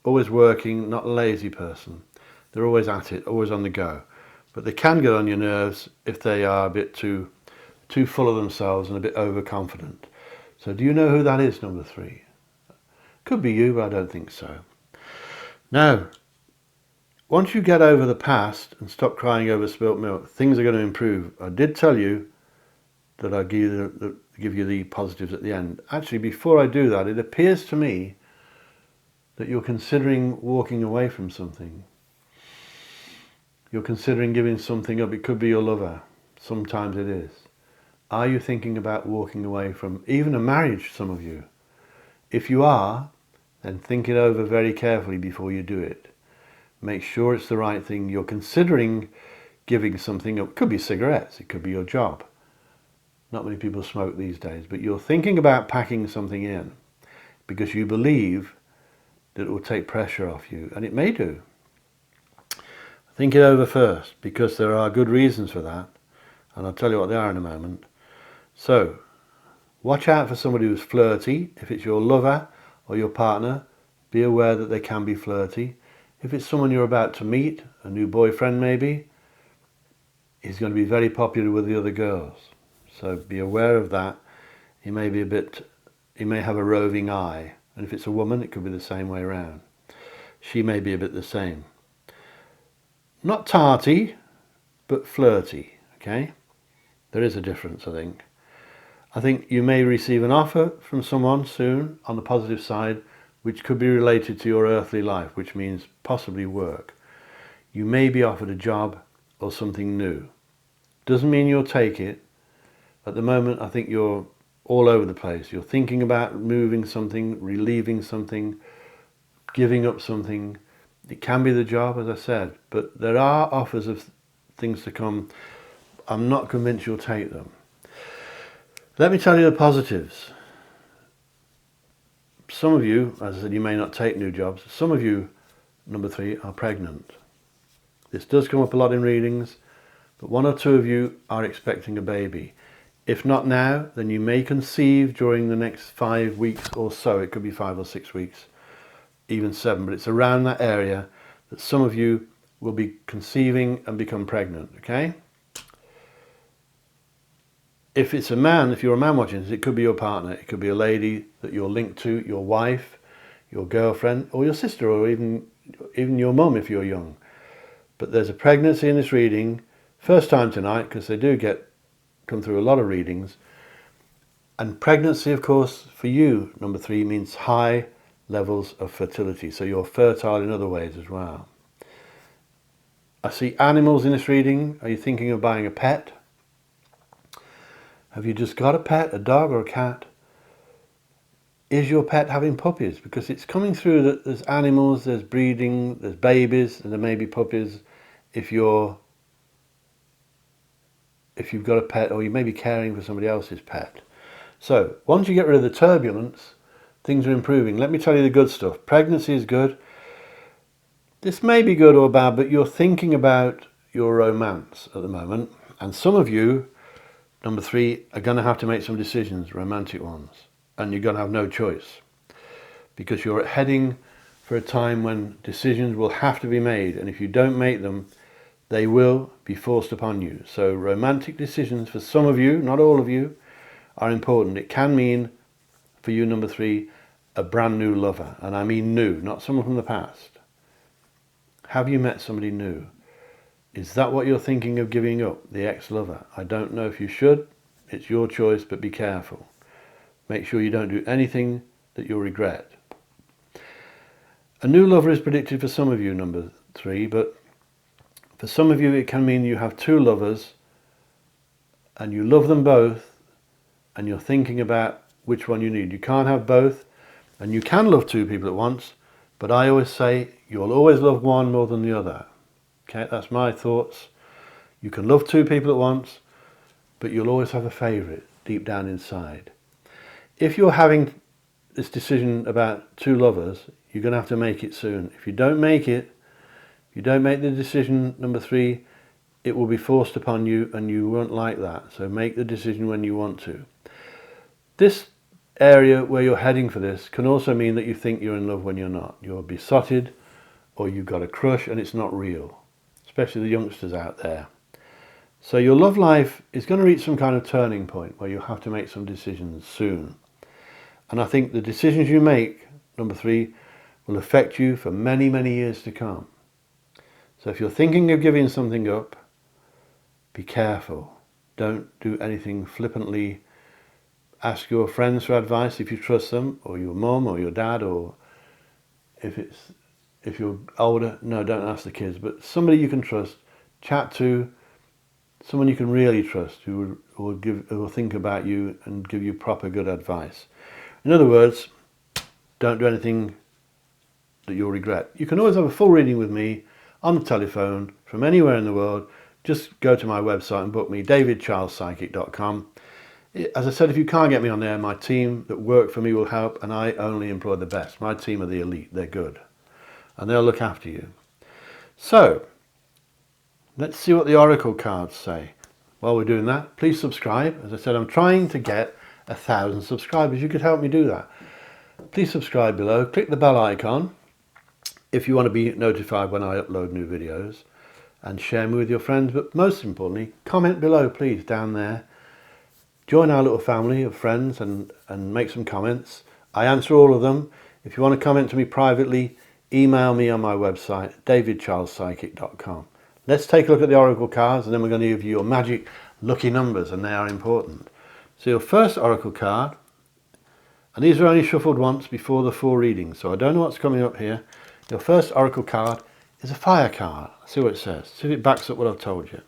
always working, not a lazy person. They're always at it, always on the go. But they can get on your nerves if they are a bit too full of themselves and a bit overconfident. So do you know who that is, number 3? Could be you, but I don't think so. Now, once you get over the past and stop crying over spilt milk, things are going to improve. I did tell you that I'd give you the positives at the end. Actually, before I do that, it appears to me that you're considering walking away from something. You're considering giving something up. It could be your lover. Sometimes it is. Are you thinking about walking away from even a marriage, some of you? If you are, then think it over very carefully before you do it. Make sure it's the right thing. You're considering giving something up. It could be cigarettes. It could be your job. Not many people smoke these days, but you're thinking about packing something in because you believe that it will take pressure off you, and it may do. Think it over first, because there are good reasons for that, and I'll tell you what they are in a moment. So, watch out for somebody who's flirty. If it's your lover or your partner, be aware that they can be flirty. If it's someone you're about to meet, a new boyfriend maybe, he's going to be very popular with the other girls. So be aware of that. He may have a roving eye. And if it's a woman, it could be the same way around. She may be a bit the same. Not tarty, but flirty, okay? There is a difference, I think. I think you may receive an offer from someone soon, on the positive side, which could be related to your earthly life, which means possibly work. You may be offered a job or something new. Doesn't mean you'll take it. At the moment, I think you're all over the place. You're thinking about moving something, relieving something, giving up something. It can be the job, as I said, but there are offers of things to come. I'm not convinced you'll take them. Let me tell you the positives. Some of you, as I said, you may not take new jobs. Some of you, number 3, are pregnant. This does come up a lot in readings, but 1 or 2 of you are expecting a baby. If not now, then you may conceive during the next 5 weeks or so. It could be 5 or 6 weeks, even 7, but it's around that area that some of you will be conceiving and become pregnant, okay? If it's a man, if you're a man watching this, it could be your partner. It could be a lady that you're linked to, your wife, your girlfriend, or your sister, or even your mum if you're young. But there's a pregnancy in this reading, first time tonight, because they do come through a lot of readings. And pregnancy, of course, for you, number 3, means high levels of fertility. So you're fertile in other ways as well. I see animals in this reading. Are you thinking of buying a pet? Have you just got a pet, a dog or a cat? Is your pet having puppies? Because it's coming through that there's animals, there's breeding, there's babies, and there may be puppies if you've got a pet, or you may be caring for somebody else's pet. So once you get rid of the turbulence, things are improving. Let me tell you the good stuff. Pregnancy is good. This may be good or bad, but you're thinking about your romance at the moment. And some of you, number 3, are going to have to make some decisions, romantic ones. And you're going to have no choice. Because you're heading for a time when decisions will have to be made. And if you don't make them, they will be forced upon you. So romantic decisions for some of you, not all of you, are important. It can mean, for you, number 3, a brand new lover. And I mean new, not someone from the past. Have you met somebody new? Is that what you're thinking of giving up, the ex-lover? I don't know if you should. It's your choice, but be careful. Make sure you don't do anything that you'll regret. A new lover is predicted for some of you, number 3, but for some of you it can mean you have 2 lovers and you love them both and you're thinking about which one you need. You can't have both, and you can love 2 people at once, but I always say you'll always love one more than the other. Okay, that's my thoughts. You can love 2 people at once, but you'll always have a favourite deep down inside. If you're having this decision about 2 lovers, you're going to have to make it soon. If you don't make it, if you don't make the decision, number 3, it will be forced upon you and you won't like that. So make the decision when you want to. This area where you're heading for this can also mean that you think you're in love when you're not. You're besotted, or you've got a crush and it's not real. Especially the youngsters out there. So your love life is going to reach some kind of turning point where you'll have to make some decisions soon. And I think the decisions you make number 3, will affect you for many, many years to come. So if you're thinking of giving something up, be careful. Don't do anything flippantly. Ask your friends for advice if you trust them, or your mum or your dad, or if you're older, no, don't ask the kids, but somebody you can trust. Chat to someone you can really trust who will think about you and give you proper good advice. In other words, don't do anything that you'll regret. You can always have a full reading with me on the telephone from anywhere in the world. Just go to my website and book me, davidcharlespsychic.com. As I said, if you can't get me on there, my team that work for me will help, and I only employ the best. My team are the elite, they're good, and they'll look after you. So, let's see what the oracle cards say. While we're doing that, please subscribe. As I said, I'm trying to get 1,000 subscribers. You could help me do that. Please subscribe below. Click the bell icon if you want to be notified when I upload new videos, and share me with your friends. But most importantly, comment below, please, down there. Join our little family of friends and make some comments. I answer all of them. If you want to comment to me privately, email me on my website, davidcharlespsychic.com. Let's take a look at the oracle cards, and then we're going to give you your magic lucky numbers, and they are important. So your first oracle card, and these are only shuffled once before the 4 readings, so I don't know what's coming up here. Your first oracle card is a fire card. Let's see what it says. See if it backs up what I've told you.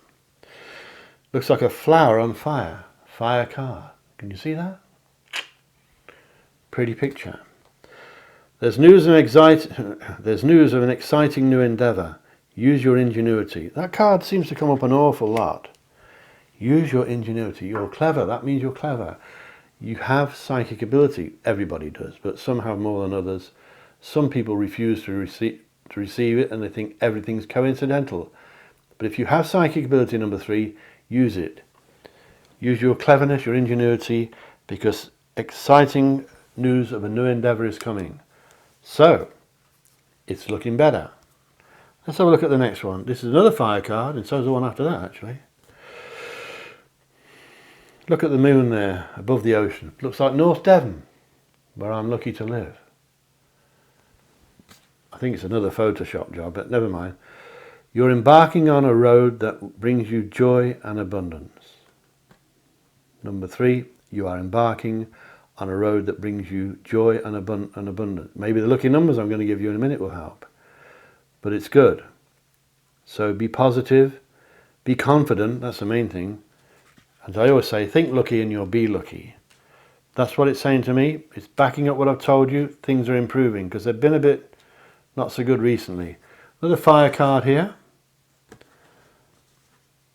Looks like a flower on fire. Fire card. Can you see that? Pretty picture. There's news of an exciting new endeavour. Use your ingenuity. That card seems to come up an awful lot. Use your ingenuity. You're clever. That means you're clever. You have psychic ability. Everybody does, but some have more than others. Some people refuse to receive it, and they think everything's coincidental. But if you have psychic ability, number 3, use it. Use your cleverness, your ingenuity, because exciting news of a new endeavour is coming. So, it's looking better. Let's have a look at the next one. This is another fire card, and so is the one after that, actually. Look at the moon there, above the ocean. Looks like North Devon, where I'm lucky to live. I think it's another Photoshop job, but never mind. You're embarking on a road that brings you joy and abundance. Number 3, you are embarking on a road that brings you joy and abundance. Maybe the lucky numbers I'm going to give you in a minute will help. But it's good. So be positive, be confident, that's the main thing. As I always say, think lucky and you'll be lucky. That's what it's saying to me. It's backing up what I've told you. Things are improving, because they've been a bit not so good recently. Another fire card here,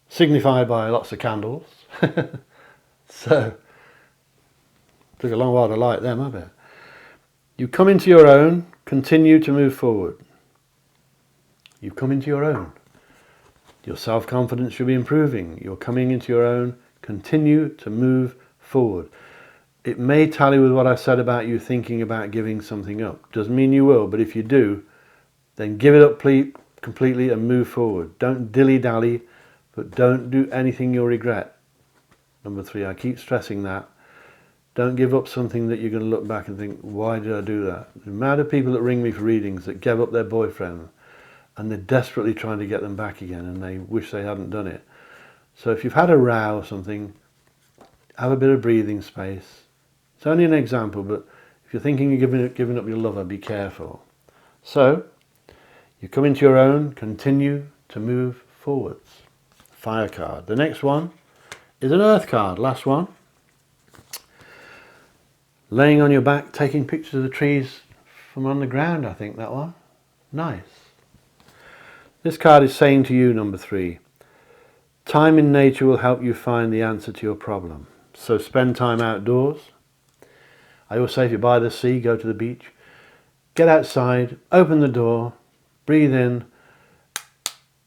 signified by lots of candles. So, took a long while to light them, I bet. You come into your own, continue to move forward. You come into your own. Your self-confidence should be improving. You're coming into your own, continue to move forward. It may tally with what I said about you thinking about giving something up. Doesn't mean you will, but if you do, then give it up completely and move forward. Don't dilly-dally, but don't do anything you'll regret. Number 3, I keep stressing that. Don't give up something that you're going to look back and think, why did I do that? The amount of people that ring me for readings that gave up their boyfriend, and they're desperately trying to get them back again, and they wish they hadn't done it. So if you've had a row or something, have a bit of breathing space. It's only an example, but if you're thinking of giving up your lover, be careful. So, you come into your own, continue to move forwards. Fire card. The next one is an earth card, last one. Laying on your back, taking pictures of the trees from on the ground, I think that one. Nice. This card is saying to you, number 3, time in nature will help you find the answer to your problem. So spend time outdoors. I always say if you're by the sea, go to the beach. Get outside, open the door, breathe in.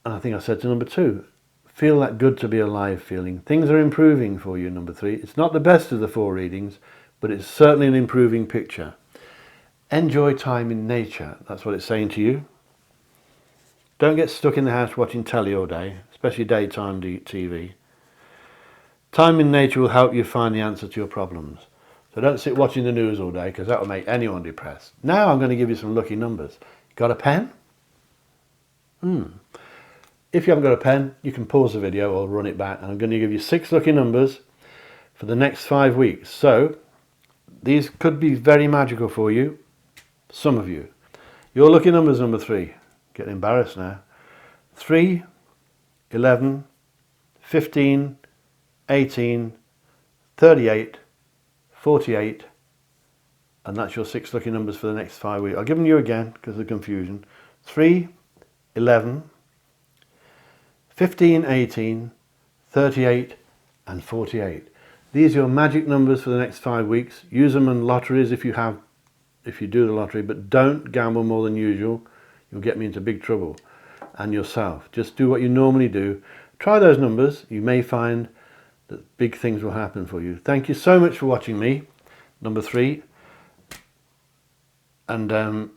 And I think I said to number 2, feel that good to be alive feeling. Things are improving for you, number 3. It's not the best of the 4 readings, but it's certainly an improving picture. Enjoy time in nature. That's what it's saying to you. Don't get stuck in the house watching telly all day, especially daytime TV. Time in nature will help you find the answer to your problems. So don't sit watching the news all day, because that will make anyone depressed. Now I'm going to give you some lucky numbers. Got a pen? If you haven't got a pen, you can pause the video or run it back, and I'm going to give you 6 lucky numbers for the next 5 weeks. So these could be very magical for you, some of you. Your lucky number is number 3. Getting embarrassed now. 3, 11, 15, 18, 38, 48, and that's your 6 lucky numbers for the next 5 weeks. I'll give them you again because of the confusion. 3, 11, 15, 18, 38 and 48. These are your magic numbers for the next 5 weeks. Use them in lotteries if you do the lottery, but don't gamble more than usual. You'll get me into big trouble, and yourself. Just do what you normally do. Try those numbers. You may find that big things will happen for you. Thank you so much for watching me, number 3. And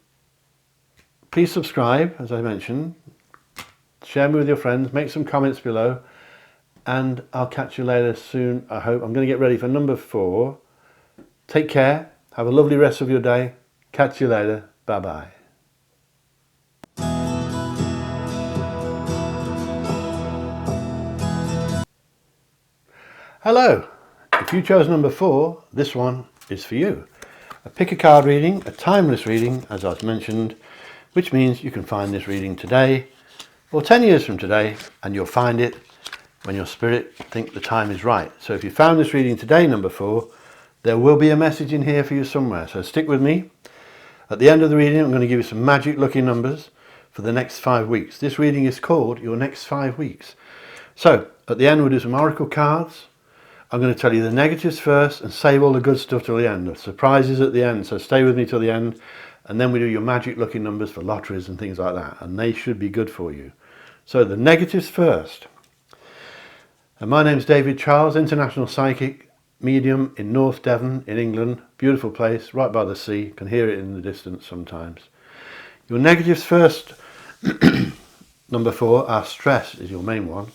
please subscribe, as I mentioned. Share me with your friends. Make some comments below. And I'll catch you later soon, I hope. I'm going to get ready for number 4. Take care. Have a lovely rest of your day. Catch you later. Bye-bye. Hello. If you chose number 4, this one is for you. A pick a card reading, a timeless reading, as I've mentioned, which means you can find this reading today or 10 years from today, and you'll find it when your spirit think the time is right. So if you found this reading today, number 4, there will be a message in here for you somewhere. So stick with me. At the end of the reading, I'm going to give you some magic lucky numbers for the next 5 weeks. This reading is called Your Next 5 Weeks. So at the end, we'll do some oracle cards. I'm going to tell you the negatives first and save all the good stuff till the end. The surprises at the end, so stay with me till the end. And then we do your magic lucky numbers for lotteries and things like that. And they should be good for you. So the negatives first. And my name's David Charles, international psychic medium in North Devon in England. Beautiful place, right by the sea. You can hear it in the distance sometimes. Your negatives first, number 4, are stress is your main one,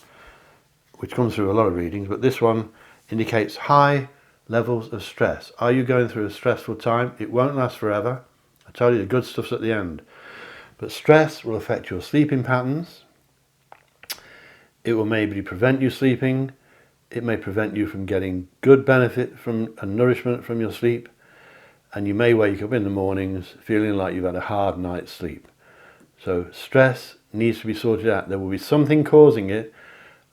which comes through a lot of readings, but this one indicates high levels of stress. Are you going through a stressful time? It won't last forever. I tell you, the good stuff's at the end. But stress will affect your sleeping patterns. It will maybe prevent you sleeping. It may prevent you from getting good benefit from and nourishment from your sleep. And you may wake up in the mornings feeling like you've had a hard night's sleep. So stress needs to be sorted out. There will be something causing it.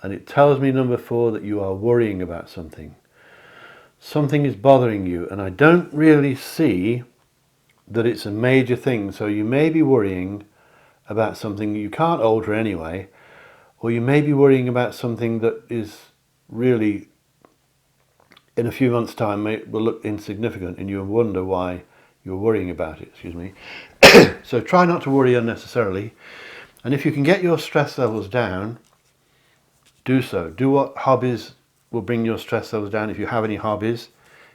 And it tells me, number 4, that you are worrying about something. Something is bothering you. And I don't really see that it's a major thing. So you may be worrying about something you can't alter anyway. Or you may be worrying about something that is really, in a few months' time, will look insignificant. And you'll wonder why you're worrying about it. Excuse me. So try not to worry unnecessarily. And if you can get your stress levels down, do so. Do what hobbies will bring your stress levels down if you have any hobbies.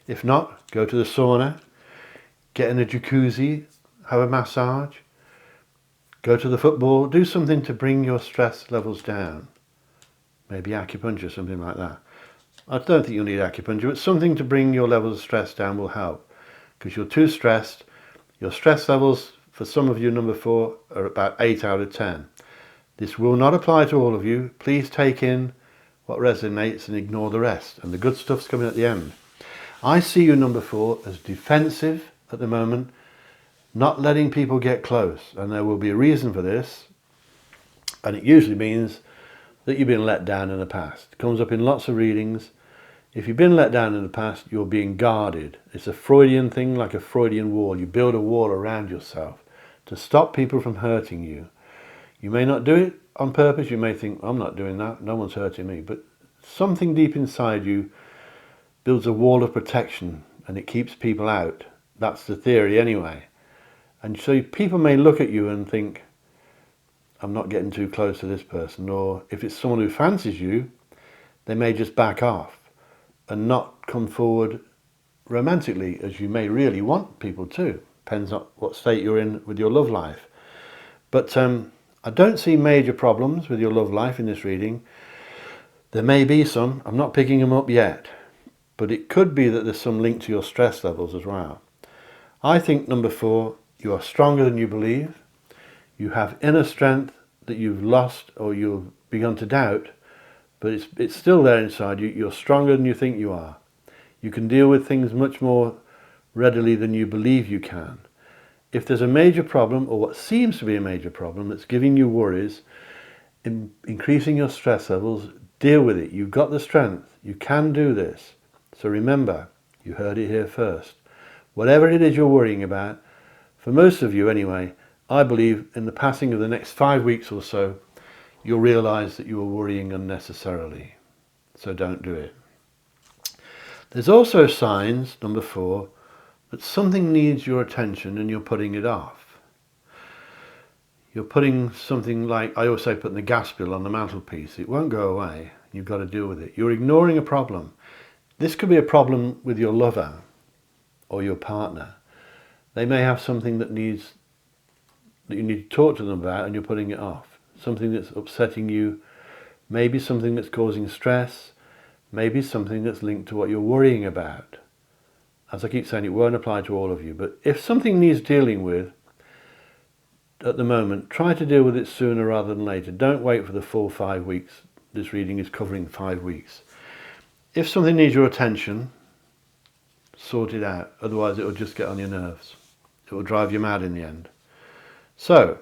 If not, go to the sauna, get in a jacuzzi, have a massage, go to the football, do something to bring your stress levels down. Maybe acupuncture, something like that. I don't think you'll need acupuncture, but something to bring your levels of stress down will help. Because you're too stressed. Your stress levels, for some of you, number 4, are about 8 out of 10. This will not apply to all of you. Please take in what resonates and ignore the rest. And the good stuff's coming at the end. I see you, number 4, as defensive at the moment, not letting people get close. And there will be a reason for this. And it usually means that you've been let down in the past. It comes up in lots of readings. If you've been let down in the past, you're being guarded. It's a Freudian thing, like a Freudian wall. You build a wall around yourself to stop people from hurting you. You may not do it on purpose. You may think, I'm not doing that. No one's hurting me. But something deep inside you builds a wall of protection and it keeps people out. That's the theory anyway. And so people may look at you and think, I'm not getting too close to this person. Or if it's someone who fancies you, they may just back off and not come forward romantically as you may really want people to. Depends on what state you're in with your love life. But I don't see major problems with your love life in this reading. There may be some. I'm not picking them up yet. but it could be that there's some link to your stress levels as well. I think number 4, you are stronger than you believe. You have inner strength that you've lost or you've begun to doubt, but it's still there inside you. You're stronger than you think you are. You can deal with things much more readily than you believe you can. If there's a major problem, or what seems to be a major problem, that's giving you worries, increasing your stress levels, deal with it. You've got the strength. You can do this. So remember, you heard it here first. Whatever it is you're worrying about, for most of you anyway, I believe in the passing of the next 5 weeks or so, you'll realise that you are worrying unnecessarily. So don't do it. There's also signs, number 4, that something needs your attention and you're putting it off. You're putting something like, I always say, putting the gas bill on the mantelpiece. It won't go away. You've got to deal with it. You're ignoring a problem. This could be a problem with your lover or your partner. They may have something that you need to talk to them about and you're putting it off. Something that's upsetting you, maybe something that's causing stress, maybe something that's linked to what you're worrying about. As I keep saying, it won't apply to all of you, but if something needs dealing with at the moment, try to deal with it sooner rather than later. Don't wait for the full 5 weeks. This reading is covering 5 weeks. If something needs your attention, sort it out. Otherwise, it will just get on your nerves. It will drive you mad in the end. So,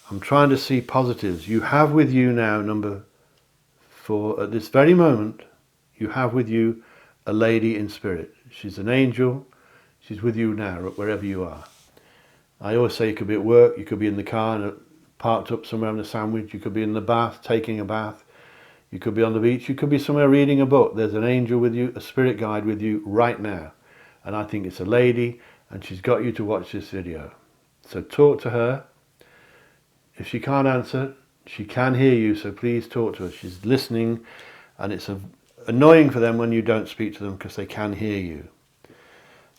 I'm trying to see positives. You have with you now, number 4, at this very moment, you have with you a lady in spirit. She's an angel. She's with you now, wherever you are. I always say you could be at work, you could be in the car and parked up somewhere having a sandwich, you could be in the bath, taking a bath, you could be on the beach, you could be somewhere reading a book. There's an angel with you, a spirit guide with you right now. And I think it's a lady, and she's got you to watch this video. So talk to her. If she can't answer, she can hear you, so please talk to her. She's listening, and it's annoying for them when you don't speak to them because they can hear you.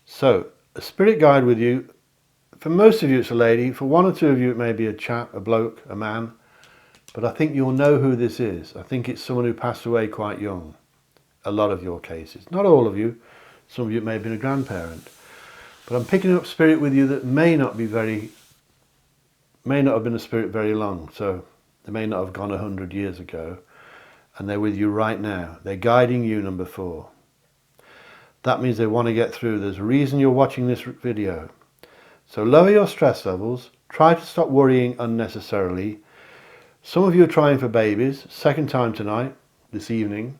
So, a spirit guide with you. For most of you it's a lady, for 1 or 2 of you it may be a chap, a bloke, a man, but I think you'll know who this is. I think it's someone who passed away quite young, a lot of your cases. Not all of you, some of you may have been a grandparent, but I'm picking up spirit with you that may not have been a spirit very long, so they may not have gone 100 years ago, and they're with you right now. They're guiding you, number 4. That means they want to get through. There's a reason you're watching this video. So lower your stress levels, try to stop worrying unnecessarily. Some of you are trying for babies, second time tonight, this evening.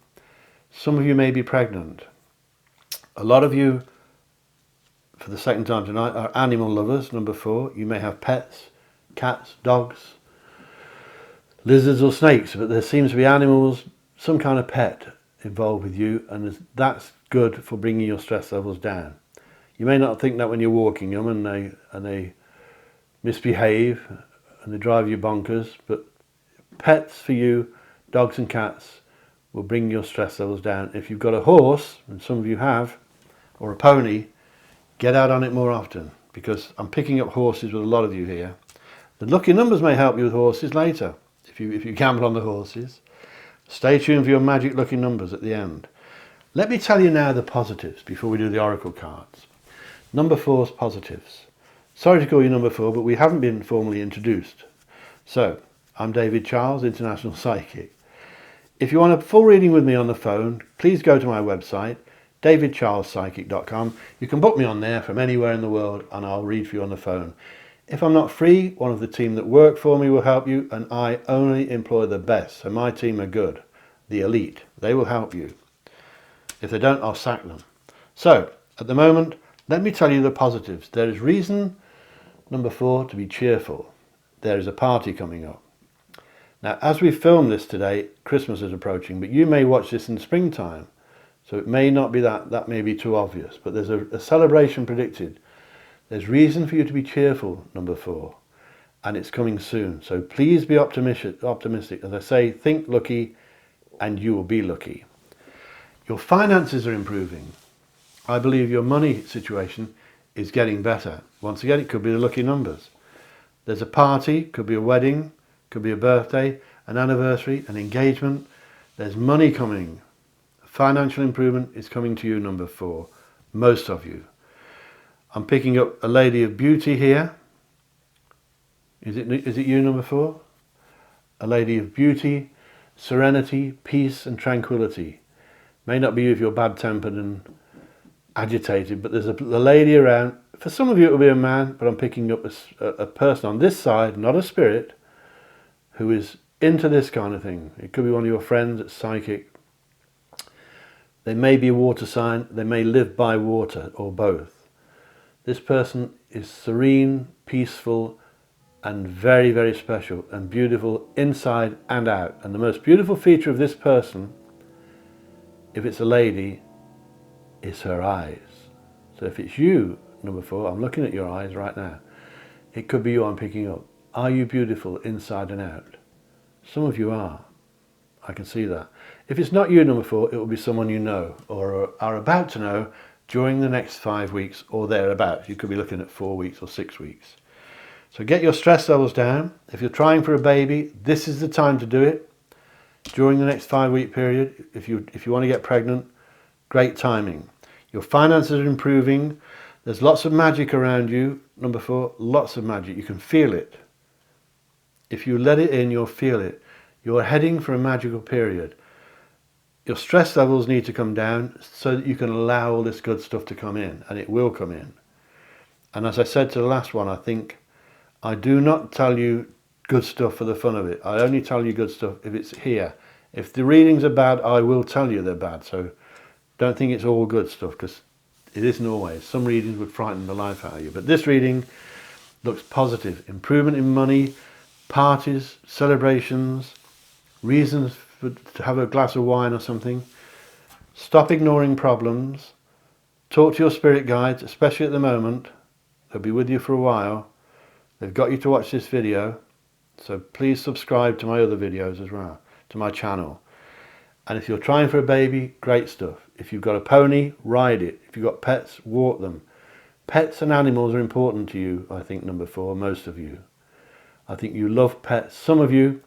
Some of you may be pregnant. A lot of you, for the second time tonight, are animal lovers, number 4. You may have pets, cats, dogs, lizards or snakes, but there seems to be animals, some kind of pet involved with you, and that's good for bringing your stress levels down. You may not think that when you're walking them and they misbehave and they drive you bonkers, but pets for you, dogs and cats, will bring your stress levels down. If you've got a horse, and some of you have, or a pony, get out on it more often, because I'm picking up horses with a lot of you here. The lucky numbers may help you with horses later, if you gamble on the horses. Stay tuned for your magic lucky numbers at the end. Let me tell you now the positives before we do the oracle cards. Number 4's positives. Sorry to call you number 4, but we haven't been formally introduced. So, I'm David Charles, International Psychic. If you want a full reading with me on the phone, please go to my website, davidcharlespsychic.com. You can book me on there from anywhere in the world and I'll read for you on the phone. If I'm not free, one of the team that work for me will help you, and I only employ the best, so my team are good, the elite. They will help you. If they don't, I'll sack them. So, at the moment, let me tell you the positives. There is reason, number 4, to be cheerful. There is a party coming up. Now, as we film this today, Christmas is approaching, but you may watch this in springtime, so it may not be that may be too obvious, but there's a celebration predicted. There's reason for you to be cheerful, number 4, and it's coming soon. So please be optimistic. As I say, think lucky, and you will be lucky. Your finances are improving. I believe your money situation is getting better. Once again, it could be the lucky numbers. There's a party, could be a wedding, could be a birthday, an anniversary, an engagement. There's money coming. Financial improvement is coming to you, number 4. Most of you. I'm picking up a lady of beauty here. Is it you, number 4? A lady of beauty, serenity, peace and tranquility. May not be you if you're bad-tempered and agitated, but there's a lady around. For some of you it will be a man, but I'm picking up a person on this side, not a spirit, who is into this kind of thing. It could be one of your friends that's psychic. They may be a water sign, they may live by water, or both. This person is serene, peaceful, and very, very special and beautiful inside and out. And the most beautiful feature of this person, if it's a lady, is her eyes. So if it's you, number 4, I'm looking at your eyes right now. It could be you I'm picking up. Are you beautiful inside and out? Some of you are. I can see that. If it's not you, number 4, it will be someone you know or are about to know during the next 5 weeks or thereabouts. You could be looking at 4 weeks or 6 weeks. So get your stress levels down. If you're trying for a baby, this is the time to do it. During the next 5-week period, if you want to get pregnant, great timing. Your finances are improving. There's lots of magic around you. Number 4, lots of magic. You can feel it. If you let it in, you'll feel it. You're heading for a magical period. Your stress levels need to come down so that you can allow all this good stuff to come in, and it will come in. And as I said to the last one, I think I do not tell you good stuff for the fun of it. I only tell you good stuff if it's here. If the readings are bad, I will tell you they're bad. So don't think it's all good stuff, because it isn't always. Some readings would frighten the life out of you. But this reading looks positive. Improvement in money, parties, celebrations, reasons to have a glass of wine or something. Stop ignoring problems. Talk to your spirit guides, especially at the moment. They'll be with you for a while. They've got you to watch this video. So please subscribe to my other videos as well, to my channel. And if you're trying for a baby, great stuff. If you've got a pony, ride it. If you've got pets, walk them. Pets and animals are important to you, I think, number 4, most of you. I think you love pets. Some of you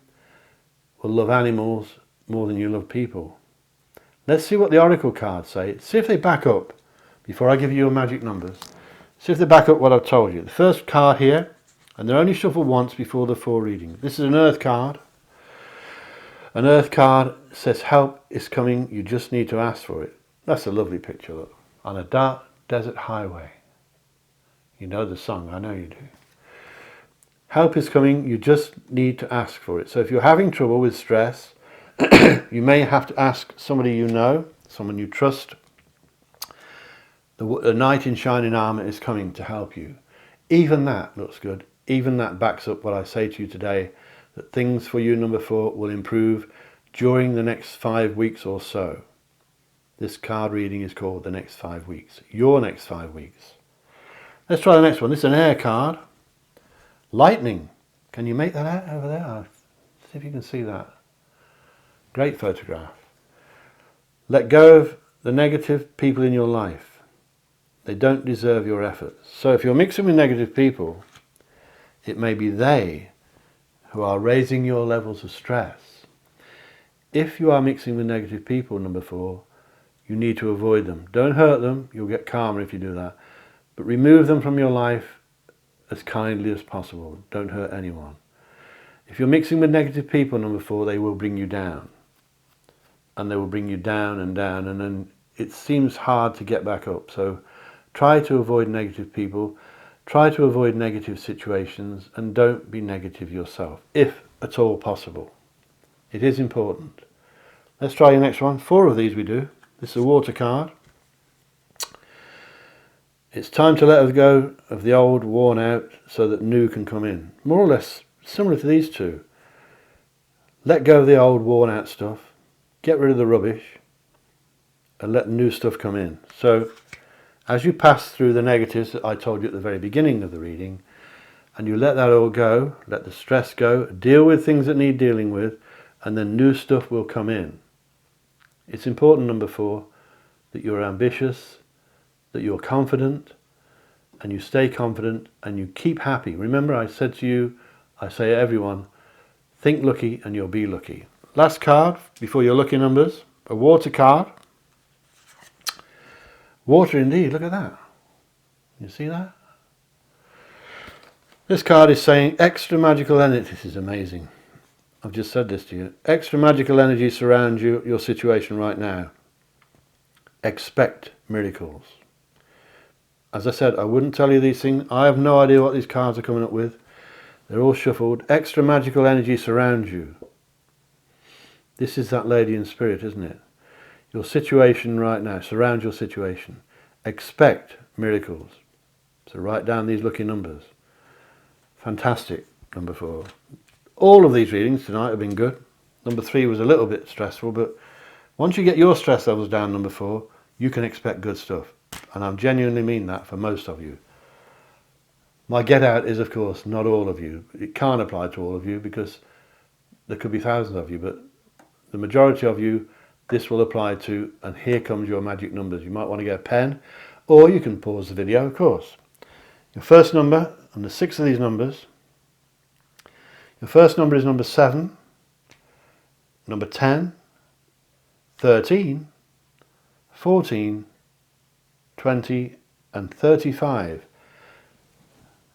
will love animals more than you love people. Let's see what the oracle cards say. See if they back up, before I give you your magic numbers. See if they back up what I've told you. The first card here, and they're only shuffled once before the 4 readings. This is an earth card. An earth card says help is coming, you just need to ask for it. That's a lovely picture, look. On a dark desert highway. You know the song, I know you do. Help is coming, you just need to ask for it. So if you're having trouble with stress, you may have to ask somebody you know, someone you trust. The knight in shining armour is coming to help you. Even that looks good. Even that backs up what I say to you today, that things for you, number 4, will improve during the next 5 weeks or so. This card reading is called the next 5 weeks. Your next 5 weeks. Let's try the next one. This is an air card. Lightning. Can you make that out over there? I'll see if you can see that. Great photograph. Let go of the negative people in your life. They don't deserve your efforts. So if you're mixing with negative people, it may be they who are raising your levels of stress. If you are mixing with negative people, number 4, you need to avoid them. Don't hurt them. You'll get calmer if you do that. But remove them from your life as kindly as possible. Don't hurt anyone. If you're mixing with negative people, number 4, they will bring you down. And they will bring you down, and then it seems hard to get back up. So try to avoid negative people. Try to avoid negative situations, and don't be negative yourself, if at all possible. It is important. Let's try your next one. 4 of these we do. This is a water card. It's time to let go of the old, worn out, so that new can come in. More or less similar to these 2. Let go of the old, worn out stuff. Get rid of the rubbish. And let new stuff come in. So as you pass through the negatives that I told you at the very beginning of the reading, and you let that all go, let the stress go, deal with things that need dealing with, and then new stuff will come in. It's important, number 4, that you're ambitious, that you're confident, and you stay confident, and you keep happy. Remember, I said to you, I say to everyone, think lucky and you'll be lucky. Last card, before your lucky numbers, a water card. Water indeed, look at that. You see that? This card is saying extra magical energy. This is amazing. I've just said this to you. Extra magical energy surrounds you, your situation right now. Expect miracles. As I said, I wouldn't tell you these things. I have no idea what these cards are coming up with. They're all shuffled. Extra magical energy surrounds you. This is that lady in spirit, isn't it? Your situation right now. Surround your situation. Expect miracles. So write down these lucky numbers. Fantastic, number 4. All of these readings tonight have been good. Number 3 was a little bit stressful, but once you get your stress levels down, number 4, you can expect good stuff. And I genuinely mean that for most of you. My get out is, of course, not all of you. It can't apply to all of you because there could be thousands of you, but the majority of you, this will apply to, and here comes your magic numbers. You might want to get a pen, or you can pause the video, of course. Your first number, and the 6 of these numbers. Your first number is number 7, number 10, 13, 14, 20 and 35.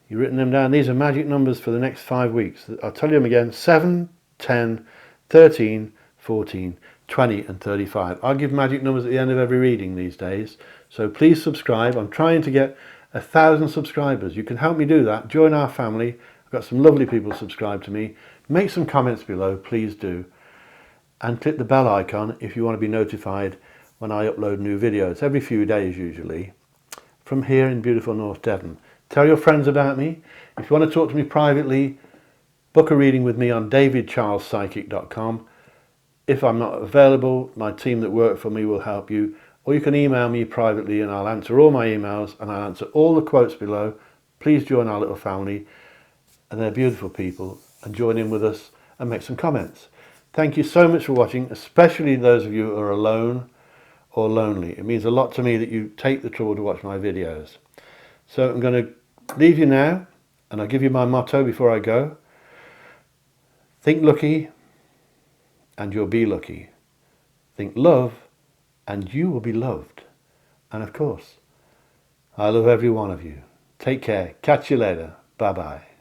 You've written them down. These are magic numbers for the next 5 weeks. I'll tell you them again. 7, 10, 13, 14, 20 and 35. I'll give magic numbers at the end of every reading these days. So please subscribe. I'm trying to get 1,000 subscribers. You can help me do that. Join our family. I've got some lovely people subscribed to me. Make some comments below, please do. And click the bell icon if you want to be notified when I upload new videos, every few days usually, from here in beautiful North Devon. Tell your friends about me. If you want to talk to me privately, book a reading with me on davidcharlespsychic.com. If I'm not available, my team that work for me will help you, or you can email me privately and I'll answer all my emails and I'll answer all the quotes below. Please join our little family, and they're beautiful people, and join in with us and make some comments. Thank you so much for watching, especially those of you who are alone or lonely. It means a lot to me that you take the trouble to watch my videos. So I'm going to leave you now, and I'll give you my motto before I go. Think lucky and you'll be lucky. Think love and you will be loved. And of course, I love every one of you. Take care. Catch you later. Bye bye.